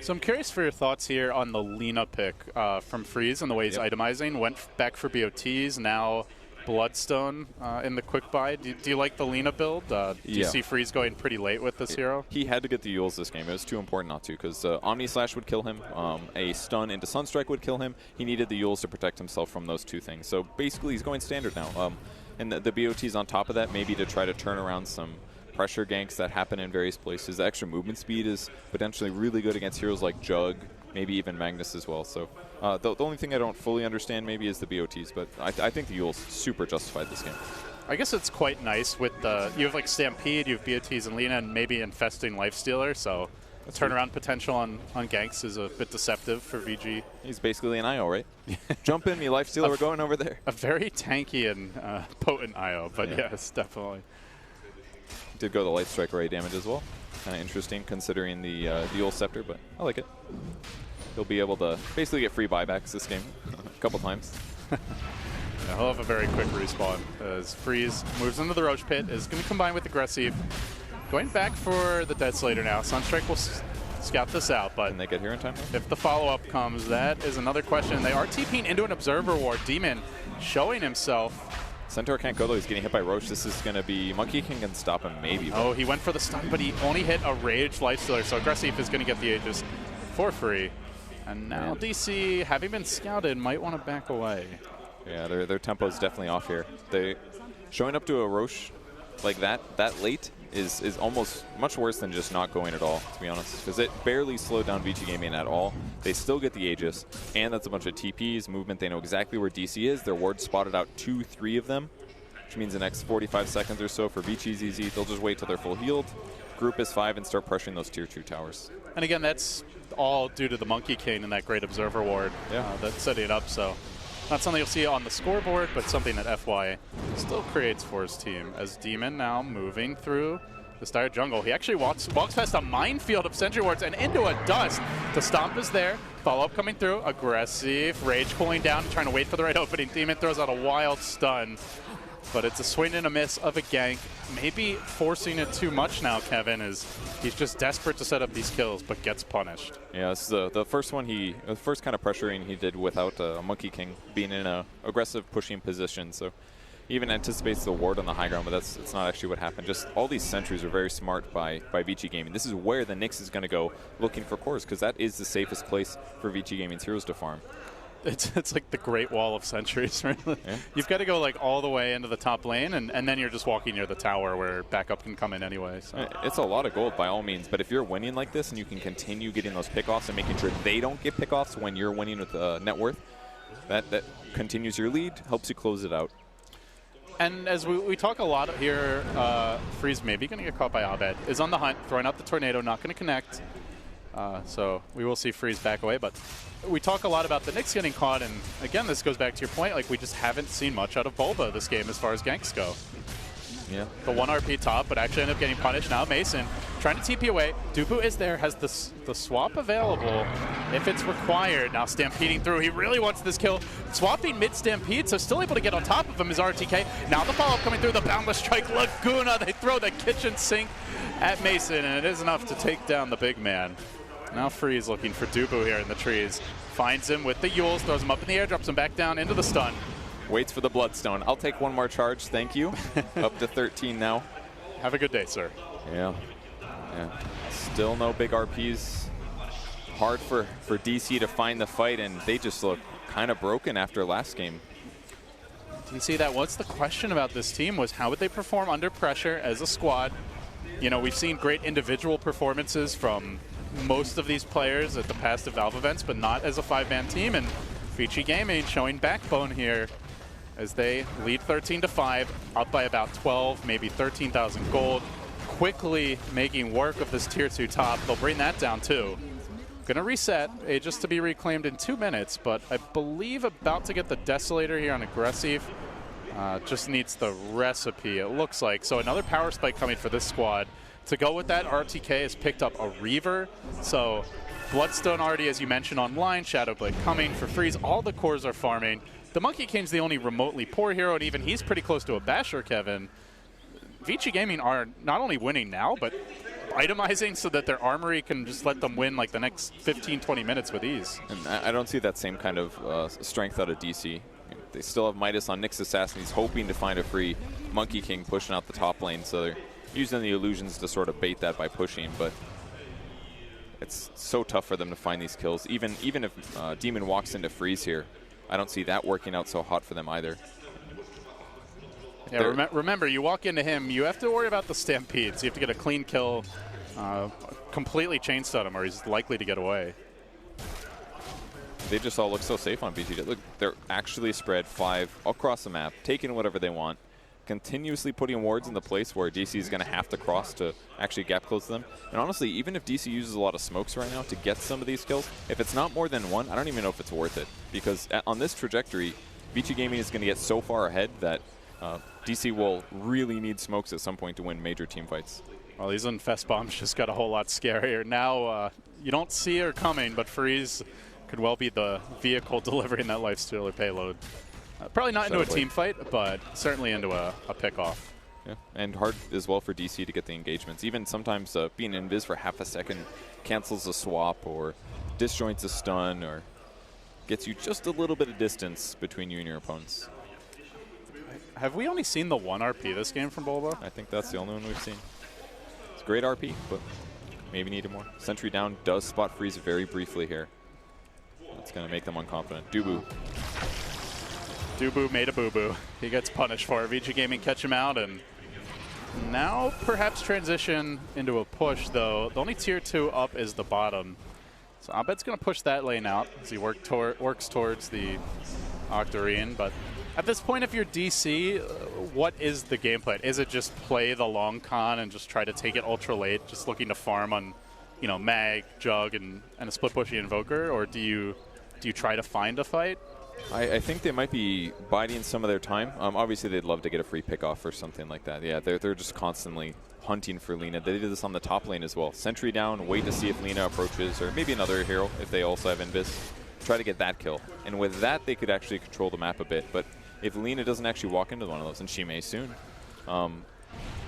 So I'm curious for your thoughts here on the Lina pick from Freeze and the way he's itemizing. Went back for BOTs, now Bloodstone in the quick buy. Do you like the Lina build? Do you see Freeze going pretty late with this hero? He had to get the Yules this game. It was too important not to, because Omni Slash would kill him, a stun into Sunstrike would kill him. He needed the Yules to protect himself from those 2 things. So basically he's going standard now. And the BOTs on top of that, maybe to try to turn around some pressure ganks that happen in various places. The extra movement speed is potentially really good against heroes like Jug, maybe even Magnus as well. So the only thing I don't fully understand maybe is the BOTs, but I think the Yules super justified this game. I guess it's quite nice with the, you have like Stampede, you have BOTs and Lina, and maybe infesting Lifestealer, so the turnaround potential on ganks is a bit deceptive for VG. He's basically an IO, right? Jump in me, Lifestealer, we're going over there. A very tanky and potent IO, but yes, definitely. Did go the Light Strike array damage as well. Kind of interesting considering the Yule Scepter, but I like it. He'll be able to basically get free buybacks this game a couple times. Yeah, he'll have a very quick respawn as Freeze moves into the Roach Pit, is going to combine with Aggressive. Going back for the Dead Slater now. Sunstrike will scout this out, but can they get here in time? If the follow-up comes, that is another question. They are TPing into an Observer Ward. Demon showing himself. Centaur can't go though, he's getting hit by Roach. This is going to be, Monkey King can stop him maybe. Oh, he went for the stun, but he only hit a Rage Lifestealer, so Aggressive is going to get the Aegis for free. And now DC, having been scouted, might want to back away. Yeah, their tempo is definitely off here. They showing up to a Roche like that late is almost much worse than just not going at all, to be honest, because it barely slowed down VG Gaming at all. They still get the Aegis, and that's a bunch of TPs, movement. They know exactly where DC is. Their ward spotted out 2-3 of them, which means the next 45 seconds or so for VG's easy. They'll just wait till they're full healed, group is 5, and start pressuring those tier 2 towers. And again, that's all due to the Monkey King and that great Observer ward that's setting it up. So not something you'll see on the scoreboard, but something that FY still creates for his team. As Demon now moving through the Dire jungle. He actually walks past a minefield of sentry wards and into a dust. The stomp is there. Follow-up coming through. Aggressive. Rage cooling down, trying to wait for the right opening. Demon throws out a wild stun. But it's a swing and a miss of a gank. Maybe forcing it too much now, Kevin, is he's just desperate to set up these kills, but gets punished. Yeah, this is the first one the first kind of pressuring he did without a Monkey King being in a aggressive pushing position. So he even anticipates the ward on the high ground, but it's not actually what happened. Just all these sentries are very smart by VG Gaming. This is where the Nyx is going to go looking for cores, because that is the safest place for VG Gaming's heroes to farm. It's like the Great Wall of Sentries, really. Yeah. You've got to go like all the way into the top lane, and then you're just walking near the tower where backup can come in anyway. So. It's a lot of gold by all means, but if you're winning like this and you can continue getting those pickoffs and making sure they don't get pickoffs when you're winning with net worth, that continues your lead, helps you close it out. And as we talk a lot here, Freeze maybe going to get caught by Abed. Is on the hunt, throwing out the tornado, not going to connect. So we will see Freeze back away, but we talk a lot about the Nyx getting caught, and again, this goes back to your point, like we just haven't seen much out of Bulba this game as far as ganks go. Yeah. The 1 RP top, but actually end up getting punished. Now Mason trying to TP away. Dupu is there, has the swap available if it's required. Now stampeding through. He really wants this kill. Swapping mid-stampede, so still able to get on top of him is RTK. Now the follow-up coming through, the Boundless Strike. Laguna, they throw the kitchen sink at Mason, and it is enough to take down the big man. Now Freeze looking for Dupu here in the trees. Finds him with the Yules, throws him up in the air, drops him back down into the stun. Waits for the Bloodstone. I'll take one more charge, thank you. Up to 13 now. Have a good day, sir. Yeah. Still no big RPs. Hard for DC to find the fight, and they just look kind of broken after last game. Do you see that? What's the question about this team was how would they perform under pressure as a squad? You know, we've seen great individual performances from most of these players at the past Valve events, but not as a 5-man team, and VG Gaming showing backbone here as they lead 13-5, up by about 12, maybe 13,000 gold. Quickly making work of this tier 2 top. They'll bring that down too. Gonna reset, just to be reclaimed in 2 minutes, but I believe about to get the Desolator here on aggressive. Just needs the recipe, it looks like. So another power spike coming for this squad. To go with that, RTK has picked up a Reaver. So Bloodstone already, as you mentioned, online. Shadowblade coming for Freeze. All the cores are farming. The Monkey King's the only remotely poor hero, and even he's pretty close to a Basher, Kevin. VG Gaming are not only winning now, but itemizing so that their armory can just let them win like the next 15, 20 minutes with ease. And I don't see that same kind of strength out of DC. They still have Midas on Nyx Assassin. He's hoping to find a free Monkey King pushing out the top lane, so they're using the illusions to sort of bait that by pushing, but it's so tough for them to find these kills. Even if Demon walks into Freeze here, I don't see that working out so hot for them either. Yeah, remember, you walk into him, you have to worry about the stampedes. You have to get a clean kill, completely chain stun him, or he's likely to get away. They just all look so safe on VGJ. Look, they're actually spread 5 across the map, taking whatever they want, continuously putting wards in the place where DC is going to have to cross to actually gap close to them. And honestly, even if DC uses a lot of smokes right now to get some of these kills, if it's not more than 1, I don't even know if it's worth it. Because on this trajectory, VG Gaming is going to get so far ahead that DC will really need smokes at some point to win major team fights. Well, these Infest Bombs just got a whole lot scarier. Now, you don't see her coming, but Freeze could well be the vehicle delivering that Lifestealer payload. Probably not into a team fight, but certainly into a pick-off. Yeah, and hard as well for DC to get the engagements. Even sometimes being invis for half a second cancels a swap or disjoints a stun or gets you just a little bit of distance between you and your opponents. Have we only seen the 1 RP this game from Bulba? I think that's the only one we've seen. It's a great RP, but maybe needed more. Sentry down does spot Freeze very briefly here. It's going to make them unconfident. Dubu. Dubu made a boo-boo. He gets punished for it. VG Gaming catch him out, and now perhaps transition into a push, though. The only tier 2 up is the bottom. So Abed's going to push that lane out as he works towards the Octarine. But at this point, if you're DC, what is the game plan? Is it just play the long con and just try to take it ultra late, just looking to farm on, you know, Mag, Jug, and a split pushy Invoker, or do you try to find a fight? I think they might be biding some of their time. Obviously, they'd love to get a free pickoff or something like that. Yeah, they're just constantly hunting for Lina. They did this on the top lane as well. Sentry down, wait to see if Lina approaches, or maybe another hero if they also have Invis. Try to get that kill. And with that, they could actually control the map a bit. But if Lina doesn't actually walk into one of those, and she may soon,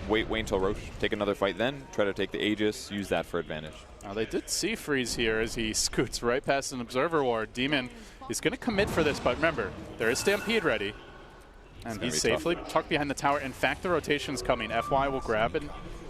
wait until Roche. Take another fight then. Try to take the Aegis. Use that for advantage. Now they did see Freeze here as he scoots right past an Observer Ward. Demon is going to commit for this, but remember, there is Stampede ready. And he's safely tucked behind the tower. In fact, the rotation's coming. FY will grab an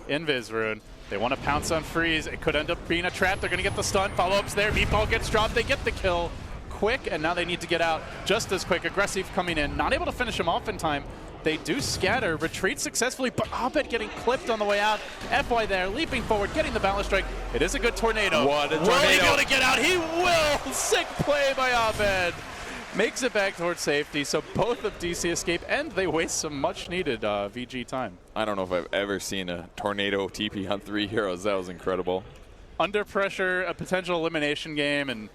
Invis rune. They want to pounce on Freeze. It could end up being a trap. They're going to get the stun. Follow-ups there. Meatball gets dropped. They get the kill quick, and now they need to get out just as quick. Aggressive coming in. Not able to finish him off in time. They do scatter, retreat successfully, but Abed getting clipped on the way out. FY there, leaping forward, getting the balance strike. It is a good tornado. What a tornado. Will he be able to get out? He will! Sick play by Abed. Makes it back towards safety, so both of DC escape, and they waste some much-needed VG time. I don't know if I've ever seen a tornado TP on 3 heroes. That was incredible. Under pressure, a potential elimination game, and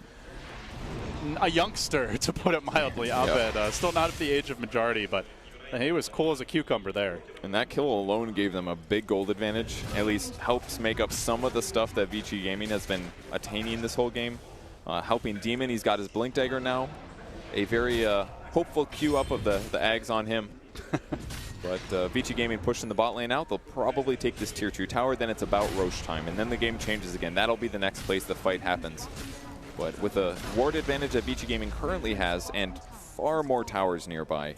a youngster, to put it mildly. Abed, still not at the age of majority, but he was cool as a cucumber there. And that kill alone gave them a big gold advantage. At least helps make up some of the stuff that VG Gaming has been attaining this whole game. Helping Demon, he's got his Blink Dagger now. A very hopeful queue up of the Ags on him. But VG Gaming pushing the bot lane out. They'll probably take this tier 2 tower. Then it's about Roche time. And then the game changes again. That'll be the next place the fight happens. But with the ward advantage that VG Gaming currently has and far more towers nearby,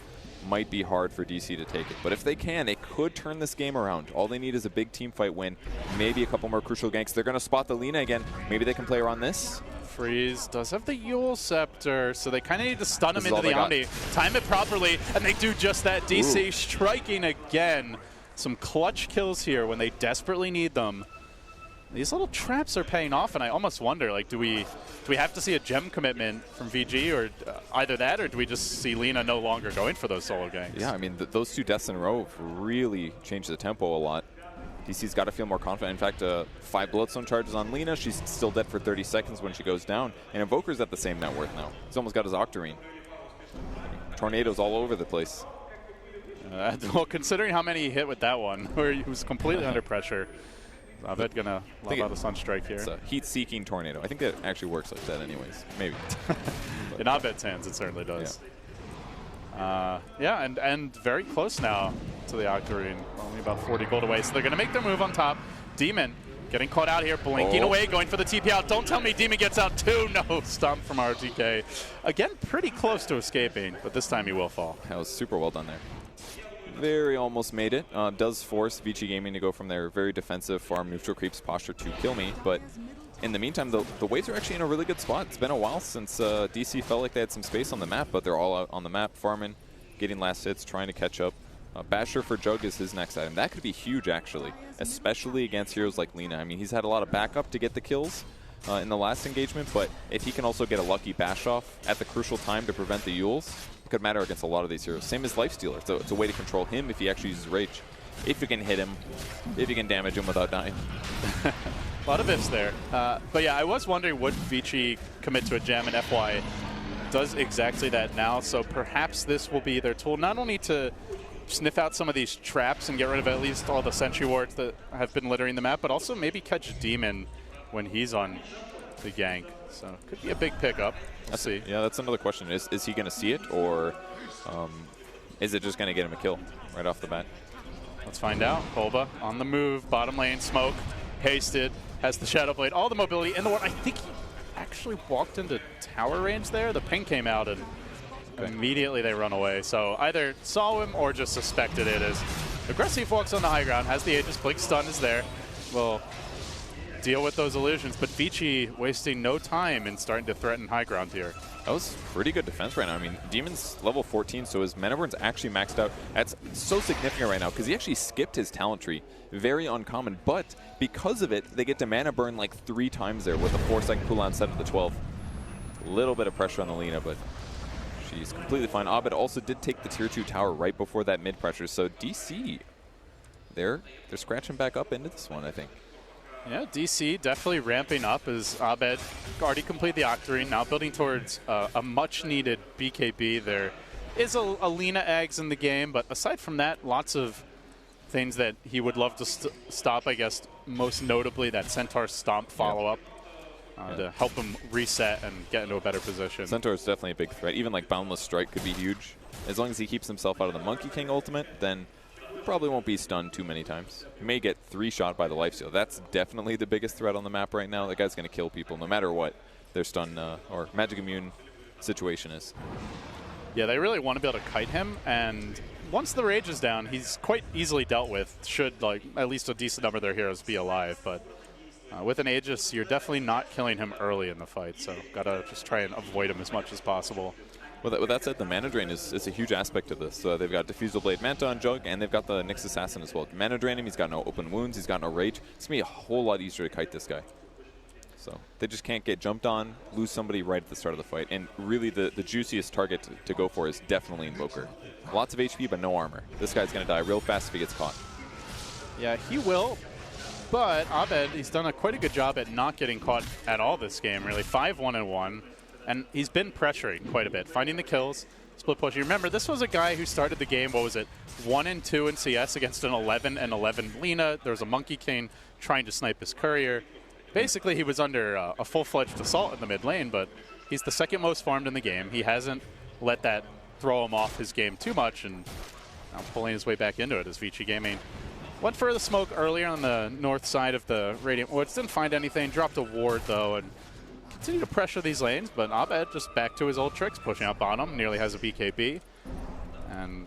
might be hard for DC to take it. But if they can, they could turn this game around. All they need is a big team fight win, maybe a couple more crucial ganks. They're going to spot the Lina again. Maybe they can play around this. Freeze does have the Yule Scepter, so they kind of need to stun him into the Omni. Time it properly, and they do just that. DC striking again. Some clutch kills here when they desperately need them. These little traps are paying off, and I almost wonder, like, do we have to see a gem commitment from VG, or either that, or do we just see Lina no longer going for those solo ganks? Yeah, I mean, those 2 deaths in a row really changed the tempo a lot. DC's got to feel more confident. In fact, 5 Bloodstone charges on Lina. She's still dead for 30 seconds when she goes down. And Invoker's at the same net worth now. He's almost got his Octarine. Tornadoes all over the place. Well, considering how many he hit with that one, where he was completely under pressure, Abed gonna lob out a Sunstrike here. It's a heat-seeking tornado. I think it actually works like that anyways. Maybe. In Abed's hands, it certainly does. Yeah, and very close now to the Octarine. Only about 40 gold away, so they're going to make their move on top. Demon getting caught out here, blinking away, going for the TP out. Don't tell me Demon gets out too. No, stomp from RTK. Again, pretty close to escaping, but this time he will fall. That was super well done there. Very almost made it. Does force VG Gaming to go from their very defensive farm neutral creeps posture to kill me, but in the meantime, the Waves are actually in a really good spot. It's been a while since DC felt like they had some space on the map, but they're all out on the map, farming, getting last hits, trying to catch up. Basher for Jug is his next item. That could be huge, actually, especially against heroes like Lina. I mean, he's had a lot of backup to get the kills in the last engagement, but if he can also get a lucky bash off at the crucial time to prevent the Yules, it could matter against a lot of these heroes. Same as Lifestealer. So it's a way to control him if he actually uses Rage. If you can hit him, if you can damage him without dying. A lot of ifs there. But yeah, I was wondering, would Vici commit to a gem, and FY does exactly that now. So perhaps this will be their tool, not only to sniff out some of these traps and get rid of at least all the sentry wards that have been littering the map, but also maybe catch Demon when he's on the gank. So could be a big pickup. We'll see. Yeah, that's another question. Is he going to see it, or is it just going to get him a kill right off the bat? Let's find out. Kolba on the move, bottom lane, smoke, hasted, has the Shadow Blade, all the mobility in the water. I think he actually walked into tower range there. The ping came out and immediately they run away. So either saw him or just suspected it. As Aggressive walks on the high ground, has the Aegis, Blink stun is there. Will deal with those illusions, but Vici wasting no time in starting to threaten high ground here. That was pretty good defense right now. I mean, Demon's level 14, so his mana burn's actually maxed out. That's so significant right now because he actually skipped his talent tree. Very uncommon, but because of it, they get to mana burn like 3 times there with a 4-second cooldown instead of the 12. A little bit of pressure on the Lina, but she's completely fine. Abed also did take the tier 2 tower right before that mid pressure, so DC, they're scratching back up into this one, I think. Yeah, DC definitely ramping up as Abed already completed the Octarine, now building towards a much-needed BKB. There is a Lina eggs in the game, but aside from that, lots of things that he would love to stop, I guess, most notably that Centaur Stomp follow-up to help him reset and get into a better position. Centaur is definitely a big threat. Even like Boundless Strike could be huge. As long as he keeps himself out of the Monkey King ultimate, then probably won't be stunned too many times. He may get 3-shot by the lifesteal. That's definitely the biggest threat on the map right now. That guy's going to kill people no matter what their stun or magic immune situation is. Yeah, they really want to be able to kite him, and once the rage is down, he's quite easily dealt with, should like at least a decent number of their heroes be alive. But with an Aegis, you're definitely not killing him early in the fight, so gotta just try and avoid him as much as possible. With that said, the mana drain is a huge aspect of this. They've got Diffusal Blade Manta on Jug, and they've got the Nyx Assassin as well. Mana drain him, he's got no open wounds, he's got no rage. It's going to be a whole lot easier to kite this guy. So they just can't get jumped on, lose somebody right at the start of the fight. And really the juiciest target to go for is definitely Invoker. Lots of HP, but no armor. This guy's going to die real fast if he gets caught. Yeah, he will. But Abed, he's done quite a good job at not getting caught at all this game, really. 5-1-1. And he's been pressuring quite a bit, finding the kills, split pushing. Remember, this was a guy who started the game, 1-2 in CS against an 11-11 Lina. There was a Monkey King trying to snipe his courier. Basically, he was under a full-fledged assault in the mid lane, but he's the second most farmed in the game. He hasn't let that throw him off his game too much, and now pulling his way back into it as Vici Gaming went for the smoke earlier on the north side of the Radiant Woods. Didn't find anything, dropped a ward, though, and continue to pressure these lanes, but Abed just back to his old tricks, pushing out bottom, nearly has a BKB, and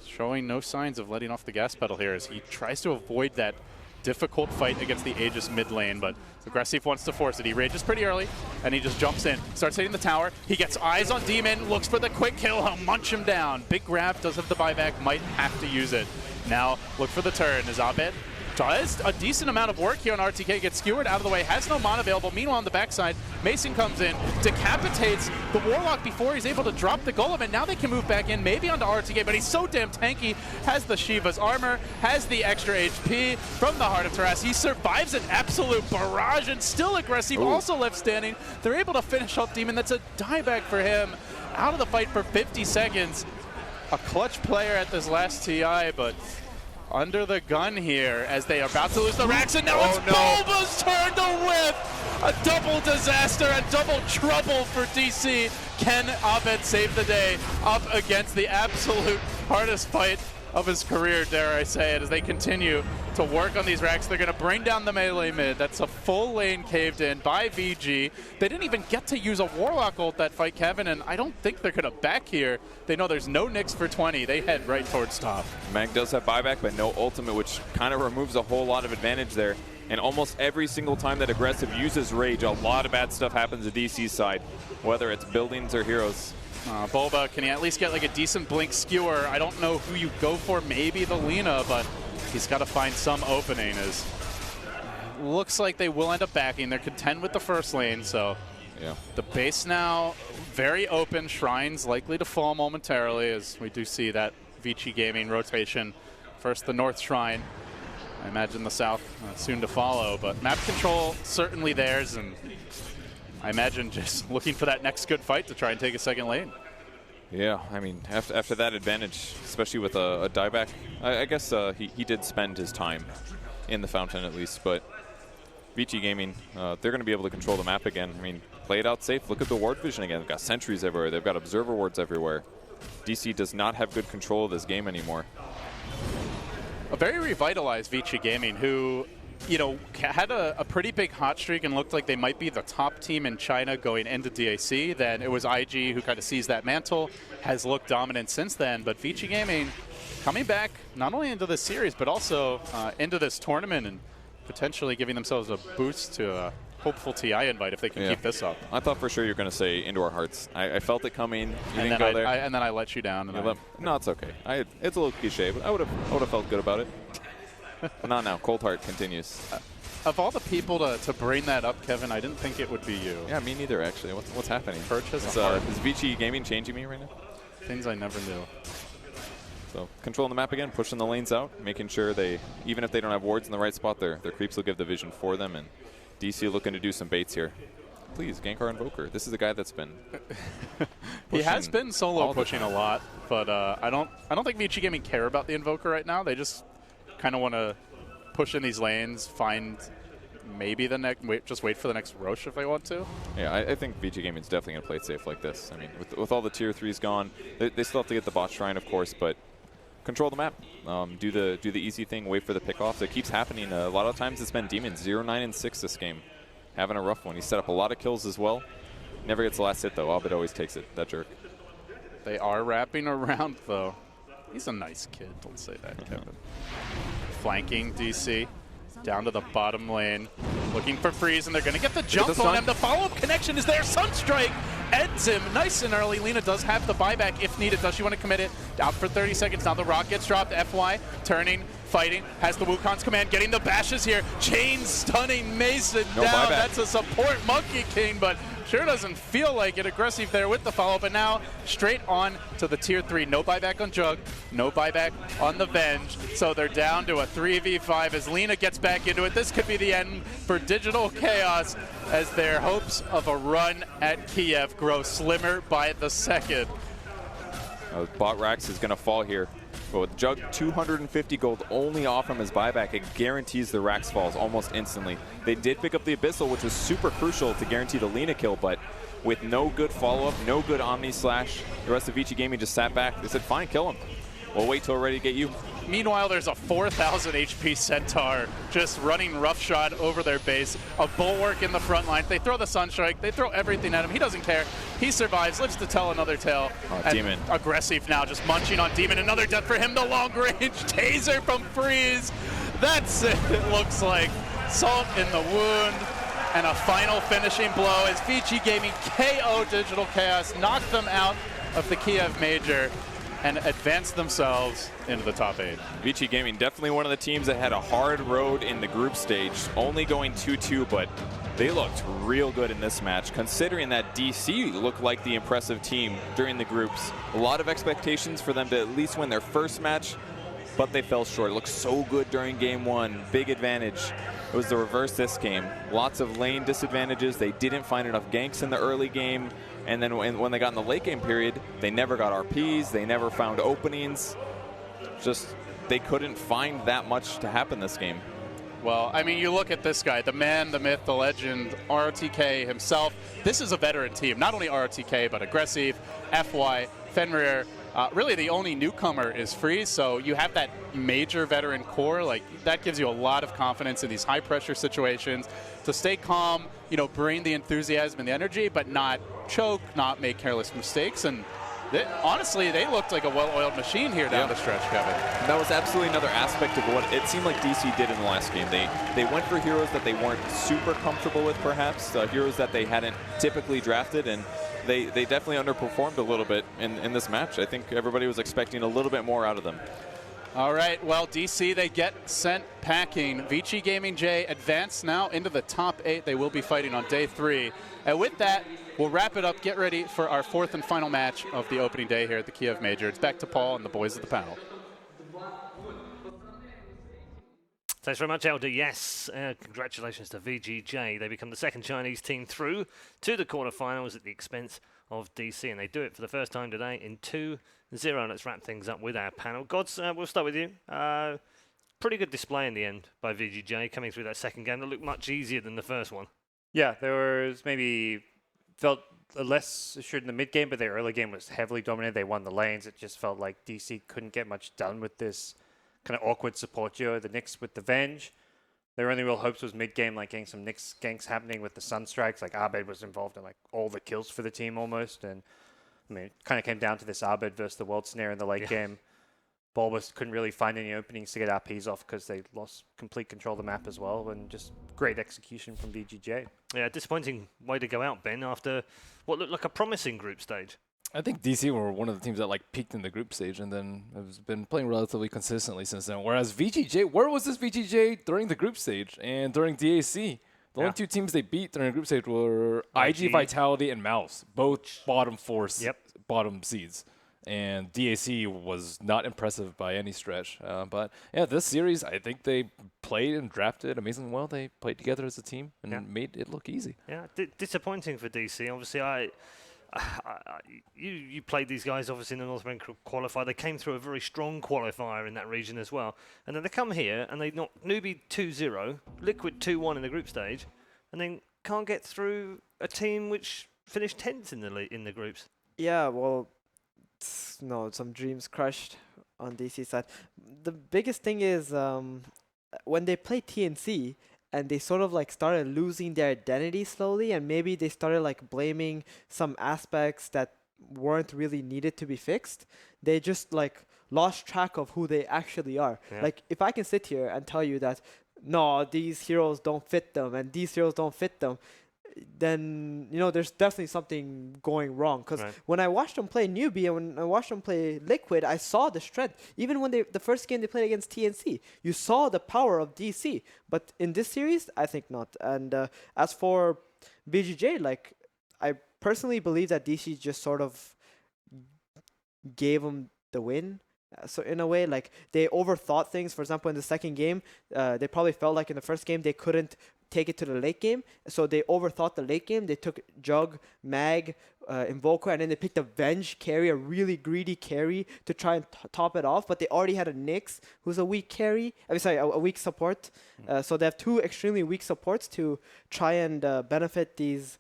showing no signs of letting off the gas pedal here as he tries to avoid that difficult fight against the Aegis mid lane, but Aggressive wants to force it. He rages pretty early, and he just jumps in, starts hitting the tower. He gets eyes on Demon, looks for the quick kill, he'll munch him down. Big grab, does have the buyback, might have to use it. Now, look for the turn as Abed does a decent amount of work here on RTK, gets skewered out of the way, has no mana available. Meanwhile, on the backside, Mason comes in, decapitates the Warlock before he's able to drop the Golem, and now they can move back in, maybe onto RTK, but he's so damn tanky, has the Shiva's armor, has the extra HP from the Heart of Taras. He survives an absolute barrage and still aggressive, also left standing. They're able to finish off Demon. That's a dieback for him. Out of the fight for 50 seconds. A clutch player at this last TI, but under the gun here as they are about to lose the racks, and now it's Bulba's turn to whip! A double disaster and double trouble for DC. Can Abed save the day up against the absolute hardest fight of his career, dare I say it, as they continue to work on these racks. They're going to bring down the melee mid. That's a full lane caved in by VG. They didn't even get to use a Warlock ult that fight, Kevin, and I don't think they're going to back here. They know there's no Nyx for 20. They head right towards top. Mag does have buyback, but no ultimate, which kind of removes a whole lot of advantage there. And almost every single time that Aggressive uses Rage, a lot of bad stuff happens to DC's side, whether it's buildings or heroes. Bulba, can he at least get like a decent blink skewer? I don't know who you go for, maybe the Lina, but he's got to find some opening. As looks like they will end up backing. They're content with the first lane, so yeah. The base now very open. Shrines likely to fall momentarily, as we do see that Vici Gaming rotation. First the North Shrine. I imagine the South soon to follow, but map control certainly theirs, and I imagine just looking for that next good fight to try and take a second lane. Yeah, I mean, after that advantage, especially with a dieback, I guess he did spend his time in the fountain at least, but VG Gaming, they're going to be able to control the map again. I mean, play it out safe. Look at the ward vision again. They've got sentries everywhere. They've got observer wards everywhere. DC does not have good control of this game anymore. A very revitalized Vici Gaming, who, you know, had a pretty big hot streak and looked like they might be the top team in China going into DAC. Then it was IG who kind of seized that mantle, has looked dominant since then. But Vici Gaming coming back not only into this series, but also into this tournament and potentially giving themselves a boost to a hopeful TI invite if they can keep this up. I thought for sure you were going to say Into Our Hearts. I felt it coming. You didn't then go there. and then I let you down. And No, it's okay. It's a little cliche, but I would have felt good about it. But not now. Cold Heart continues. Of all the people to bring that up, Kevin, I didn't think it would be you. Yeah, me neither, actually. What's happening? Purchase Is VG Gaming changing me right now? Things I never knew. So controlling the map again, pushing the lanes out, making sure they, even if they don't have wards in the right spot, their creeps will give the vision for them. And DC looking to do some baits here. Please, Gankar Invoker. This is a guy that's been he has been solo pushing a lot, but I don't think VG Gaming care about the Invoker right now. They just kind of want to push in these lanes, find maybe the next, just wait for the next Roche if they want to. Yeah, I think VG Gaming's definitely going to play it safe like this. I mean, with all the tier 3s gone, they still have to get the bot shrine, of course, but control the map. Do the easy thing, wait for the pickoffs. It keeps happening. A lot of times it's been Demon 0-9-6 this game. Having a rough one. He set up a lot of kills as well. Never gets the last hit, though. Abed always takes it, that jerk. They are wrapping around, though. He's a nice kid. Don't say that, Kevin. Flanking DC. Down to the bottom lane. Looking for freeze, and they're going to get the jump on him. The follow-up connection is there. Sunstrike ends him nice and early. Lina does have the buyback if needed. Does she want to commit it? Out for 30 seconds. Now the rock gets dropped. FY turning, fighting, has the Wukong's command, getting the bashes here. Chain stunning Mason down. Buyback. That's a support Monkey King, but sure doesn't feel like it. Aggressive there with the follow-up, and now straight on to the tier 3. No buyback on Jug, no buyback on the Venge, so they're down to a 3v5 as Lina gets back into it. This could be the end for Digital Chaos as their hopes of a run at Kiev grow slimmer by the second. Bot Rax is going to fall here. But with Jug 250 gold only off from his buyback, it guarantees the Rax falls almost instantly. They did pick up the Abyssal, which was super crucial to guarantee the Lina kill, but with no good follow-up, no good Omni Slash, the rest of VG Gaming just sat back. They said, fine, kill him. We'll wait till we're ready to get you. Meanwhile, there's a 4,000 HP Centaur just running roughshod over their base. A Bulwark in the front line. They throw the Sunstrike. They throw everything at him. He doesn't care. He survives, lives to tell another tale. Demon. Aggressive now, just munching on Demon. Another death for him. The long range taser from Freeze. That's it. It looks like salt in the wound. And a final finishing blow as VG Gaming KO Digital Chaos, knocked them out of the Kiev Major and advance themselves into the top 8. VG Gaming, definitely one of the teams that had a hard road in the group stage, only going 2-2, but they looked real good in this match, considering that DC looked like the impressive team during the groups. A lot of expectations for them to at least win their first match, but they fell short. It looked so good during game 1, big advantage. It was the reverse this game. Lots of lane disadvantages. They didn't find enough ganks in the early game. And then when they got in the late game period, they never got RPs. They never found openings. Just, they couldn't find that much to happen this game. Well, I mean, you look at this guy, the man, the myth, the legend, RTK himself. This is a veteran team. Not only RTK, but Aggressive, FY, Fenrir. Really, the only newcomer is Freeze, so you have that major veteran core. Like, that gives you a lot of confidence in these high-pressure situations. To stay calm, you know, bring the enthusiasm and the energy, but not choke, not make careless mistakes. And honestly, they looked like a well-oiled machine here down the stretch, Kevin. That was absolutely another aspect of what it seemed like DC did in the last game. They went for heroes that they weren't super comfortable with, perhaps, heroes that they hadn't typically drafted, and they definitely underperformed a little bit in this match. I think everybody was expecting a little bit more out of them. All right, well, DC, they get sent packing. VG Gaming J advance now into the top 8. They will be fighting on day 3. And with that, we'll wrap it up. Get ready for our 4th and final match of the opening day here at the Kiev Major. It's back to Paul and the boys of the panel. Thanks very much, Elder. Yes, congratulations to VGJ. They become the second Chinese team through to the quarterfinals at the expense of DC, and they do it for the first time today in 2-0. Let's wrap things up with our panel. Gods, we'll start with you. Pretty good display in the end by VGJ, coming through that second game that looked much easier than the first one. Yeah, there was maybe felt less assured in the mid game, but their early game was heavily dominated. They won the lanes. It just felt like DC couldn't get much done with this kind of awkward support duo. The Nyx with the Venge. Their only real hopes was mid game, like getting some Nyx ganks happening with the Sunstrikes. Like Abed was involved in like all the kills for the team almost, and I mean, it kind of came down to this Abed versus the World Snare in the late game. Bulbous couldn't really find any openings to get RPs off because they lost complete control of the map as well, and just great execution from VGJ. Yeah, disappointing way to go out, Ben, after what looked like a promising group stage. I think DC were one of the teams that like peaked in the group stage and then has been playing relatively consistently since then. Whereas VGJ, where was this VGJ during the group stage and during DAC? The only two teams they beat during the group stage were IG Vitality and Mouse, both bottom bottom seeds. And DAC was not impressive by any stretch. But yeah, this series, I think they played and drafted amazingly well. They played together as a team and made it look easy. Yeah, disappointing for DC. Obviously, you played these guys obviously in the North American qualifier. They came through a very strong qualifier in that region as well. And then they come here and they knock Newbie 2-0, Liquid 2-1 in the group stage, and then can't get through a team which finished 10th in the groups. Yeah, well, some dreams crushed on DC side. The biggest thing is when they play TNC and they sort of like started losing their identity slowly, and maybe they started like blaming some aspects that weren't really needed to be fixed. They just like lost track of who they actually are. Yeah. Like if I can sit here and tell you that no, these heroes don't fit them and these heroes don't fit them, then there's definitely something going wrong. Because when I watched them play Newbie and when I watched them play Liquid, I saw the strength. Even when the first game they played against TNC, you saw the power of DC. But in this series, I think not. And as for VGJ, like I personally believe that DC just sort of gave them the win. So in a way, like they overthought things. For example, in the second game, they probably felt like in the first game they couldn't take it to the late game, so they overthought the late game. They took Jug, Mag, Invoker, and then they picked a Venge carry, a really greedy carry to try and top it off. But they already had a Nyx, who's a weak carry. A weak support. So they have two extremely weak supports to try and benefit these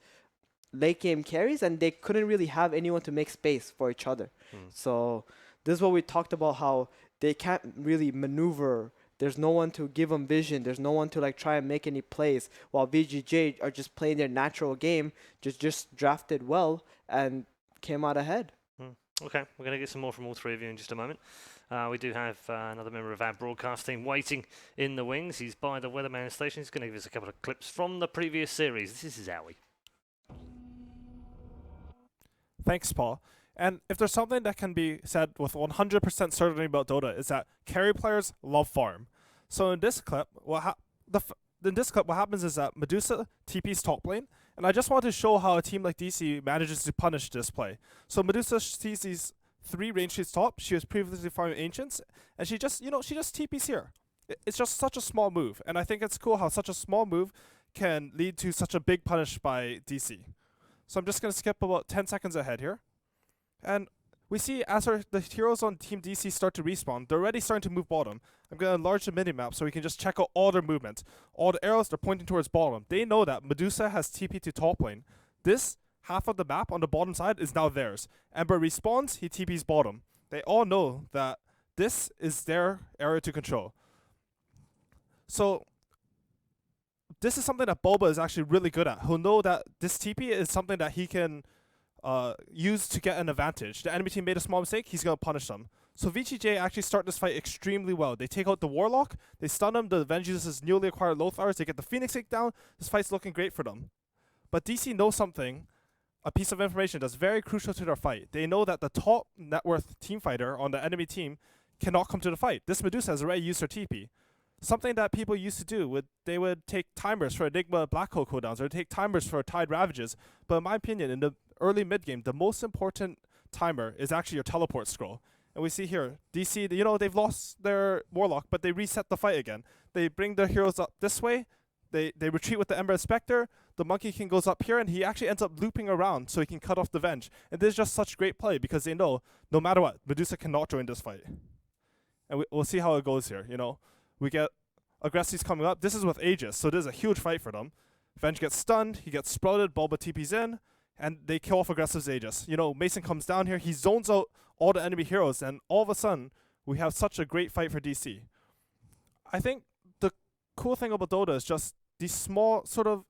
late game carries, and they couldn't really have anyone to make space for each other. So this is what we talked about, how they can't really maneuver. There's no one to give them vision. There's no one to like try and make any plays, while VGJ are just playing their natural game, just drafted well and came out ahead. Okay, we're going to get some more from all three of you in just a moment. We do have another member of our broadcast team waiting in the wings. He's by the Weatherman station. He's going to give us a couple of clips from the previous series. This is Owie. Thanks, Paul. And if there's something that can be said with 100% certainty about Dota, is that carry players love farm. So in this clip, what happens is that Medusa TP's top lane, and I just want to show how a team like DC manages to punish this play. So Medusa sees these 3 range sheets top. She was previously farming Ancients, and she just TPs here. It's just such a small move, and I think it's cool how such a small move can lead to such a big punish by DC. So I'm just going to skip about 10 seconds ahead here. And we see as the heroes on Team DC start to respawn, they're already starting to move bottom. I'm going to enlarge the minimap so we can just check out all their movements. All the arrows, they're pointing towards bottom. They know that Medusa has TP to top lane. This half of the map on the bottom side is now theirs. Ember respawns, he TPs bottom. They all know that this is their area to control. So this is something that Boba is actually really good at. He'll know that this TP is something that he can use to get an advantage. The enemy team made a small mistake, he's going to punish them. So VGJ actually start this fight extremely well. They take out the Warlock, they stun him, the Venge uses his newly acquired Lothars, they get the Phoenix take down. This fight's looking great for them. But DC knows something, a piece of information that's very crucial to their fight. They know that the top net worth team fighter on the enemy team cannot come to the fight. This Medusa has already used her TP. Something that people used to do, they would take timers for Enigma Black Hole cooldowns, or take timers for Tide Ravages. But in my opinion, in the early mid-game, the most important timer is actually your teleport scroll. And we see here, DC, they've lost their Warlock, but they reset the fight again. They bring their heroes up this way, they retreat with the Ember Spectre, the Monkey King goes up here, and he actually ends up looping around so he can cut off the Venge. And this is just such great play, because they know, no matter what, Medusa cannot join this fight. And we'll see how it goes here, We get Aggressives coming up. This is with Aegis, so this is a huge fight for them. Venge gets stunned, he gets sprouted, Bulba TP's in, and they kill off Aggressive's Aegis. Mason comes down here, he zones out all the enemy heroes, and all of a sudden, we have such a great fight for DC. I think the cool thing about Dota is just these small sort of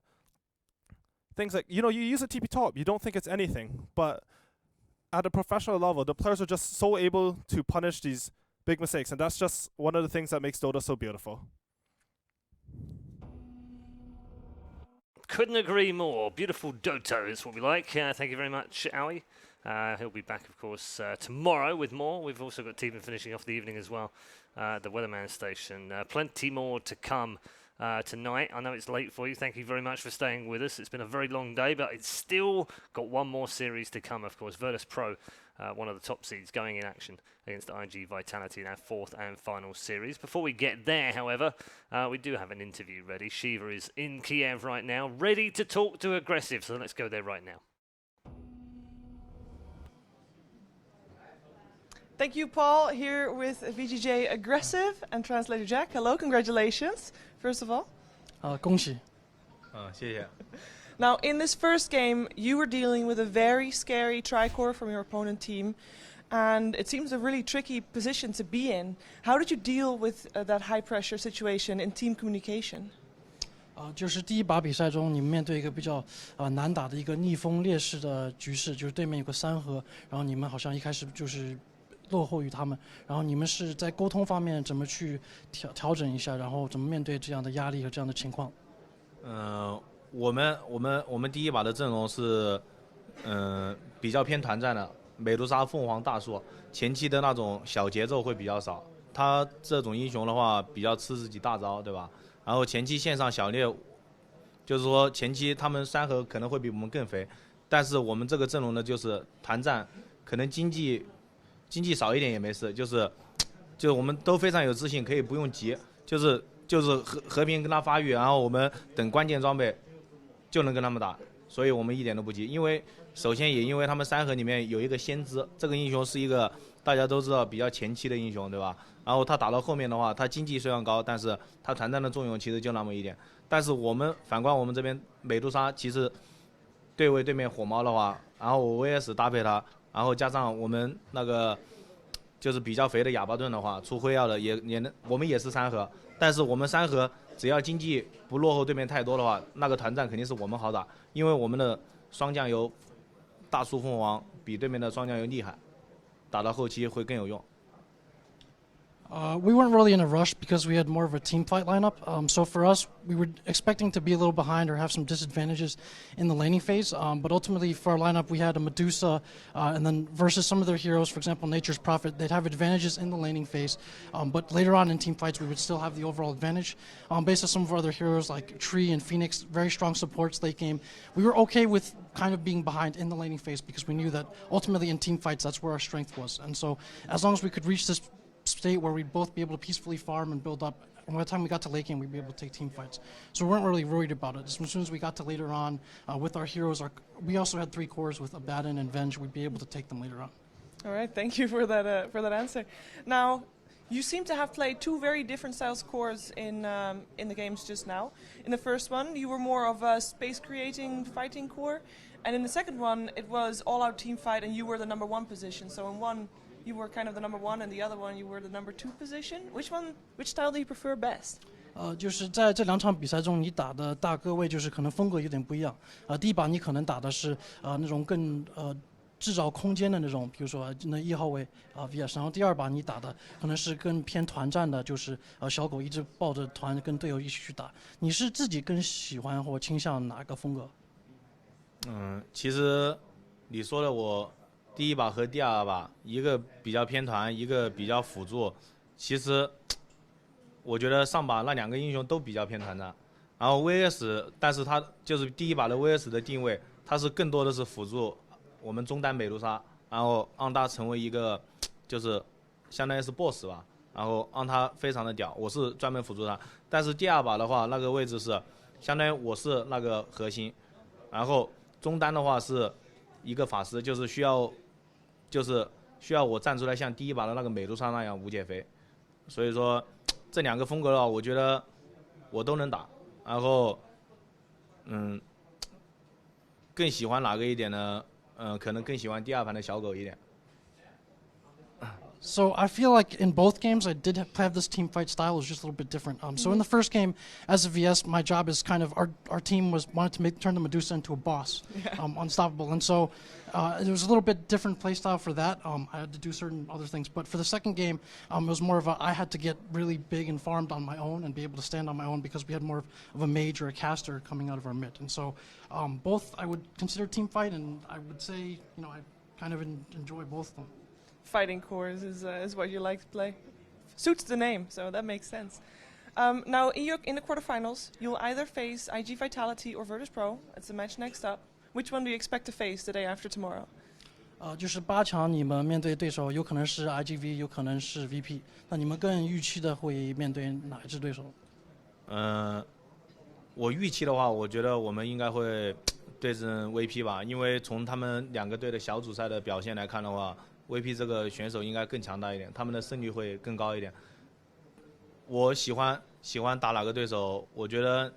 things like, you use a TP top, you don't think it's anything, but at a professional level, the players are just so able to punish these big mistakes, and that's just one of the things that makes Dota so beautiful. Couldn't agree more. Beautiful Doto is what we like. Thank you very much, Owie. He'll be back, of course, tomorrow with more. We've also got Team finishing off the evening as well at the Weatherman Station. Plenty more to come tonight. I know it's late for you. Thank you very much for staying with us. It's been a very long day, but it's still got one more series to come, of course. Virtus Pro, one of the top seeds, going in action against IG Vitality in our fourth and final series. Before we get there, however, we do have an interview ready. Shiva is in Kiev right now, ready to talk to Aggressive, so let's go there right now. Thank you, Paul, here with VGJ Aggressive and Translator Jack. Hello, congratulations, first of all. 恭喜。谢谢。 Now, in this first game, you were dealing with a very scary tricore from your opponent team, and it seems a really tricky position to be in. How did you deal with that high-pressure situation in team communication? 就是第一把比赛中，你们面对一个比较难打的一个逆风劣势的局势，就是对面有个3核，然后你们好像一开始就是落后于他们，然后你们是在沟通方面怎么去调整一下，然后怎么面对这样的压力和这样的情况？我们第一把的阵容是比较偏团战的，美杜莎、凤凰、大树，前期的那种小节奏会比较少。他这种英雄的话比较吃自己大招，对吧？然后前期线上小猎，就是说前期他们3核可能会比我们更肥，但是我们这个阵容呢就是团战，可能经济少一点也没事，就是我们都非常有自信，可以不用急，就是和平跟他发育，然后我们等关键装备就能跟他们打，所以我们一点都不急。因为首先也因为他们3核里面有一个先知，这个英雄是一个大家都知道比较前期的英雄，对吧？然后他打到后面的话，他经济虽然高，但是他团战的作用其实就那么一点。但是反观我们这边美杜莎，其实对面火猫的话，然后我 VS 搭配他，然后加上我们那个就是比较肥的哑巴盾的话，出辉耀的也能，我们也是3核，但是我们3核只要经济不落后对面太多的话，那个团战肯定是我们好打，因为我们的双酱油大树凤凰比对面的双酱油厉害，打到后期会更有用。We weren't really in a rush because we had more of a team fight lineup. So for us, we were expecting to be a little behind or have some disadvantages in the laning phase. But ultimately, for our lineup, we had a Medusa, and then versus some of their heroes, for example, Nature's Prophet, they'd have advantages in the laning phase. But later on in team fights, we would still have the overall advantage. Based on some of our other heroes like Tree and Phoenix, very strong supports late game. We were okay with kind of being behind in the laning phase because we knew that ultimately in team fights, that's where our strength was. And so as long as we could reach this state where we'd both be able to peacefully farm and build up, and by the time we got to late game, we'd be able to take team fights. So we weren't really worried about it. As soon as we got to later on with our heroes, we also had 3 cores with Abaddon and Venge. We'd be able to take them later on. All right, thank you for that answer. Now, you seem to have played 2 very different styles cores in the games just now. In the first one, you were more of a space-creating fighting core, and in the second one, it was all-out team fight, and you were the number 1 position. So in one, you were kind of the number 1, and the other one, you were the number 2 position. Which style do you prefer best? 就是在这2场比赛中，你打的大各位就是可能风格有点不一样。第一把你可能打的是那种更制造空间的那种，比如说那1号位VS， 然后第2把你打的可能是更偏团战的，就是小狗一直抱着团跟队友一起去打。你是自己更喜欢或倾向哪个风格？其实你说的我第一把和第2把，一个比较偏团，一个比较辅助。其实我觉得上把那2个英雄都比较偏团战，然后 VS， 但是他就是第一把的 VS 的定位，它是更多的是辅助我们中单美杜莎，然后让他成为一个就是相当于是 BOSS 吧，然后让他非常的屌。我是专门辅助他，但是第2把的话，那个位置是相当于我是那个核心，然后中单的话是一个法师，就是需要我站出来像第一把的那个美杜莎那样无解飞，所以说这2个风格的话，我觉得我都能打，然后更喜欢哪个一点呢？可能更喜欢第2盘的小狗一点。So I feel like in both games I did have this team fight style. It was just a little bit different. So in the first game, as a VS, my job is kind of our team wanted to turn the Medusa into a boss, unstoppable. And so it was a little bit different play style for that. I had to do certain other things. But for the second game, it was more of I had to get really big and farmed on my own and be able to stand on my own because we had more of a mage or a caster coming out of our mid. And so both I would consider team fight, and I would say I kind of enjoy both of them. Fighting cores is what you like to play. Suits the name, so that makes sense. Now, in the quarterfinals, you'll either face IG Vitality or Virtus Pro. It's the match next up. Which one do you expect to face the day after tomorrow? 就是8强，你们面对对手有可能是 IGV， 有可能是 VP。那你们更预期的会面对哪一支对手？我预期的话，我觉得我们应该会对阵 VP 吧，因为从他们两个队的小组赛的表现来看的话。VP 这个选手应该更强大一点，他们的胜率会更高一点。我喜欢打哪个对手，我觉得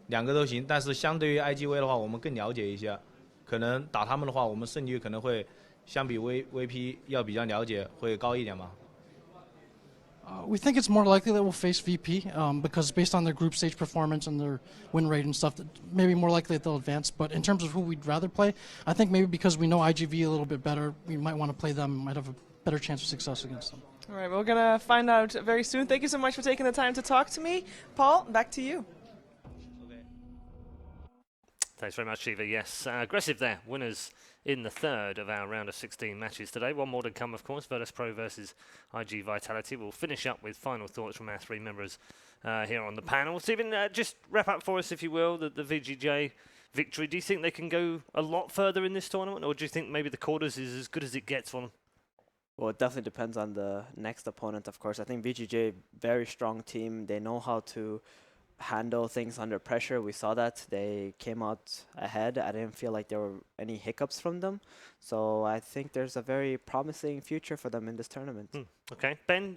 两个都行，但是相对于 IGV 的话，我们更了解一些，可能打他们的话，我们胜率可能会相比 VP 要比较了解，会高一点嘛。We think it's more likely that we'll face VP because based on their group stage performance and their win rate and stuff, maybe more likely that they'll advance. But in terms of who we'd rather play, I think maybe because we know IGV a little bit better, we might want to play them, might have a better chance of success against them. All right, we're going to find out very soon. Thank you so much for taking the time to talk to me. Paul, back to you. Thanks very much, Shiva. Yes, aggressive there. Winners in the third of our round of 16 matches today. One more to come, of course. Virtus Pro versus IG Vitality. We'll finish up with final thoughts from our three members here on the panel. Stephen, just wrap up for us, if you will, the VGJ victory. Do you think they can go a lot further in this tournament, or do you think maybe the quarters is as good as it gets for them? Well, it definitely depends on the next opponent, of course. I think VGJ, very strong team. They know how to handle things under pressure. We saw that. They came out ahead. I didn't feel like there were any hiccups from them. So I think there's a very promising future for them in this tournament. Okay. Ben,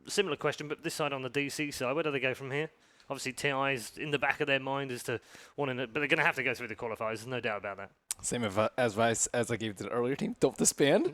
similar question, but this side on the DC side, where do they go from here? Obviously, TI is in the back of their mind as to wanting it, but they're going to have to go through the qualifiers. There's no doubt about that. Same advice as I gave to the earlier team. Don't disband.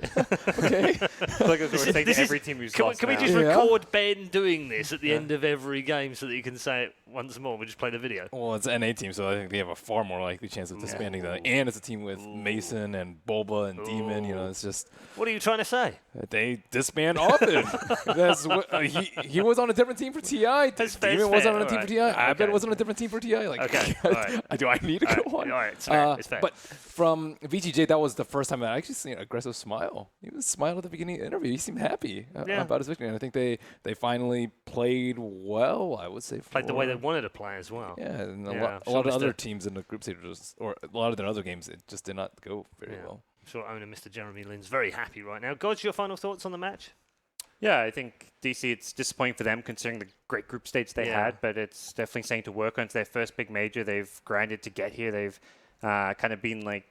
Okay. Like every team who's lost. Can we just record Ben doing this at the end of every game so that you can say it once more? We just play the video. Well, it's an NA team, so I think they have a far more likely chance of disbanding that. And it's a team with Mason and Bulba and Demon. It's just. What are you trying to say? They disband often. That's what, he was on a different team for TI. Demon was on a team for TI. I bet was on a different team for TI. Okay. All right. Do I need to go on? All right. It's fair. It's fair. But from VGJ, that was the first time I actually seen an aggressive smile. He was smiling at the beginning of the interview. He seemed happy about his victory. And I think they finally played well, I would say. Played the way they wanted to play as well. Yeah, and a lot of other teams in the group stage, or a lot of their other games, it just did not go very well. I'm sure owner Mr. Jeremy Lin's very happy right now. God's, your final thoughts on the match? Yeah, I think DC, it's disappointing for them considering the great group stage they had, but it's definitely something to work on. It's their first big major. They've grinded to get here. They've kind of been like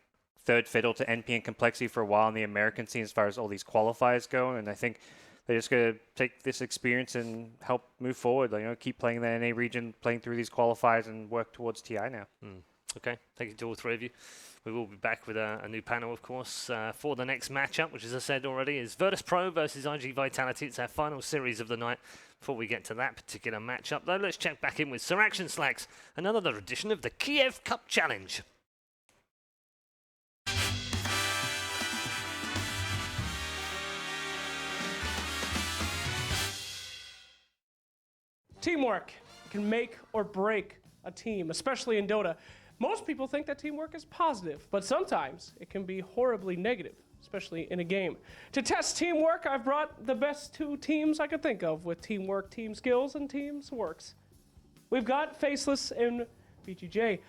third fiddle to NP and Complexity for a while in the American scene as far as all these qualifiers go, and I think they're just going to take this experience and help move forward. Keep playing the NA region, playing through these qualifiers, and work towards TI now. Okay, thank you to all three of you. We will be back with a new panel, of course, for the next matchup, which, as I said already, is Virtus Pro versus IG Vitality. It's our final series of the night. Before we get to that particular matchup, though, let's check back in with Sir Action Slacks, another edition of the Kiev Cup Challenge. Teamwork can make or break a team, especially in Dota. Most people think that teamwork is positive, but sometimes it can be horribly negative, especially in a game. To test teamwork, I've brought the best two teams I could think of with teamwork, team skills, and teams works. We've got Faceless and VGJ.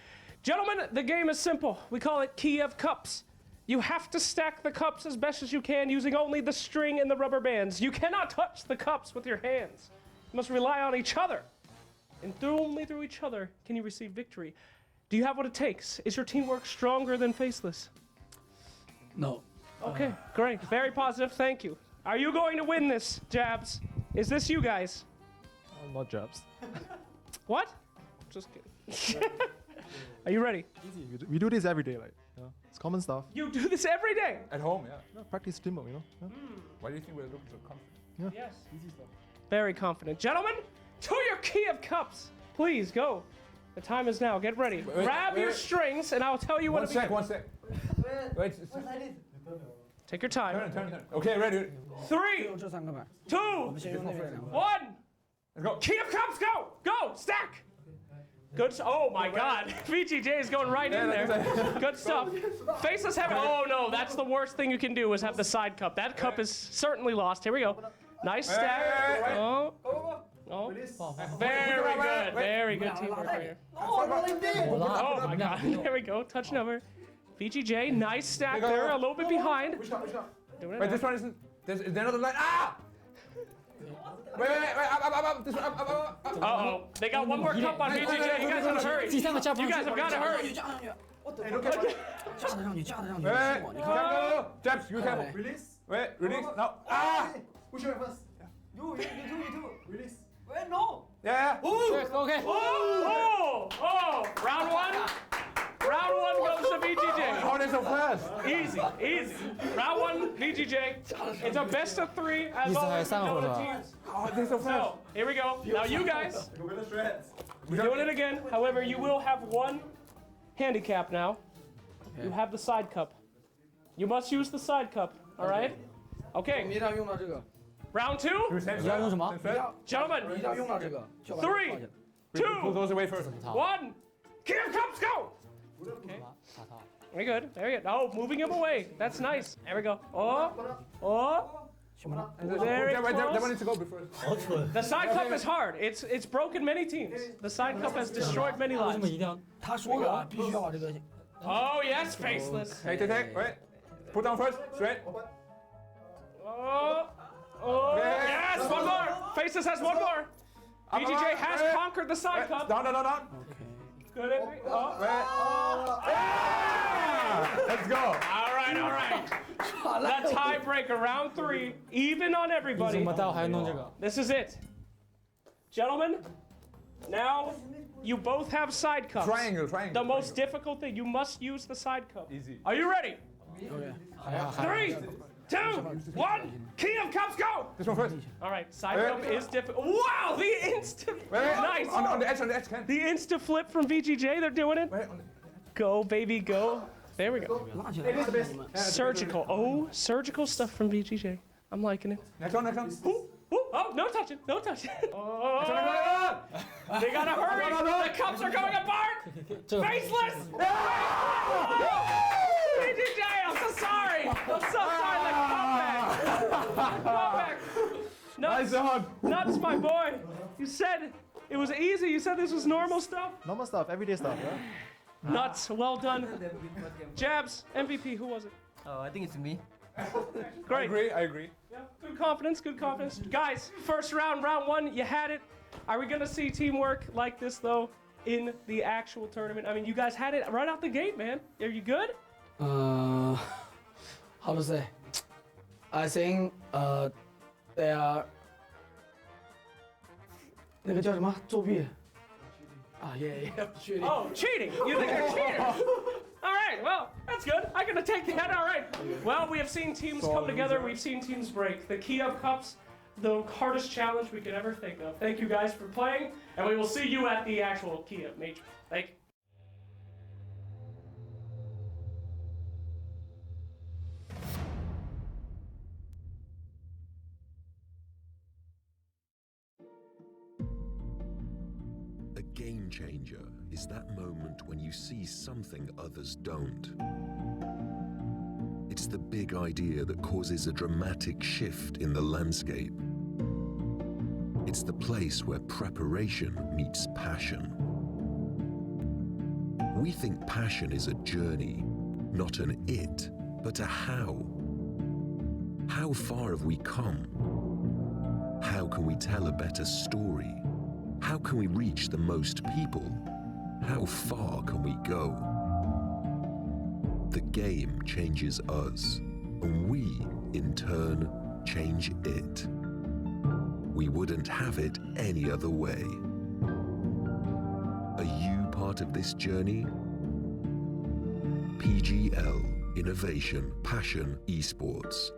Gentlemen, the game is simple. We call it Kiev Cups. You have to stack the cups as best as you can using only the string and the rubber bands. You cannot touch the cups with your hands. You must rely on each other. And only through each other can you receive victory. Do you have what it takes? Is your teamwork stronger than Faceless? No. Okay, great. Very positive. Thank you. Are you going to win this, Jabs? Is this you guys? Not Jabs. What? Just kidding. Are you ready? Easy. We do this every day, it's common stuff. You do this every day? At home, yeah. Practice teamwork, Why do you think we're looking so confident? Yes. Very confident. Gentlemen, to your Kiev cups. Please go. The time is now. Get ready. Grab your strings, and I'll tell you when to begin. One sec. Wait. Take your time. Turn. Okay, ready. 3, 2, 1. Let's go. Kiev cups, go! Go! Stack! Good. Oh my God. VGJ is going right in there. Good stuff. Faceless have. Oh no, that's the worst thing you can do is have the side cup. That cup is certainly lost. Here we go. Nice stack. Oh. Very good. Very good teamwork right here. Oh my God. There we go. Touch number. VGJ, nice stack there. A little bit behind. Wait, this one isn't. There's another line. Ah! Wait, up. This one, up. Uh-oh. They got one more cup on VGJ. You guys gotta hurry. You guys have gotta hurry. Wait. Jabs, you careful. Release. Wait, release. No. Ah! Push your first. You do. Release. Wait, no. Yeah. Okay. Oh. Round one. Round one goes to VGJ. How are they so fast? Easy. Round one, VGJ. It's a best of 3 as always. Teams. Oh, they're so fast. So, here we go. Now you guys, we're doing it again. However, you will have one handicap now. You have the side cup. You must use the side cup, all right? Okay. Round 2. Gentlemen, 3, 2, Pull those away first. 1. Kiev cups, go! Okay. Very good. Oh, moving him away. That's nice. There we go. Oh. Very That close. one needs to go before. The side cup is hard. It's broken many teams. The side cup has destroyed many lives. Oh yes, faceless. Take. Wait. Put down first. Straight. Oh. Yes, one more. Faceless has one more. VGJ has conquered the side cup. Down. Good. Let's go. All right. The tiebreaker, round 3, even on everybody. This is it. Gentlemen, now you both have side cups. Triangle. The most difficult thing, you must use the side cup. Easy. Are you ready? 3, 2, 1, Kiev cups, go! This one first. All right, side cup is difficult. Wow, the instant. Nice. On the edge, Ken. The insta flip from VGJ, they're doing it. Go, baby, go. There we go. Surgical. Oh, surgical stuff from VGJ. I'm liking it. Next one. Ooh. Oh, no touching. Oh. They gotta hurry. The cups are coming apart. Faceless. VGJ, I'm so sorry. The comeback. Nuts, my boy. You said it was easy. You said this was normal stuff. Normal stuff, everyday stuff, yeah? Nuts. Well done. Jabs, MVP, who was it? Oh, I think it's me. Great. I agree. Yeah, good confidence. Guys, first round, round 1, you had it. Are we going to see teamwork like this, though, in the actual tournament? I mean, you guys had it right out the gate, man. Are you good? How to say? I think they are 那个叫什么作弊？啊，yeah. Oh, cheating! You think they're cheating? All right, well, that's good. I'm gonna take that. All right. Well, we have seen teams come together. We've seen teams break. The Kiev Cups, the hardest challenge we could ever think of. Thank you guys for playing, and we will see you at the actual Kiev major. Thank you. A game changer is that moment when you see something others don't. It's the big idea that causes a dramatic shift in the landscape. It's the place where preparation meets passion. We think passion is a journey, not an it, but a how. How far have we come? How can we tell a better story? How can we reach the most people? How far can we go? The game changes us, and we, in turn, change it. We wouldn't have it any other way. Are you part of this journey? PGL, Innovation, Passion, Esports.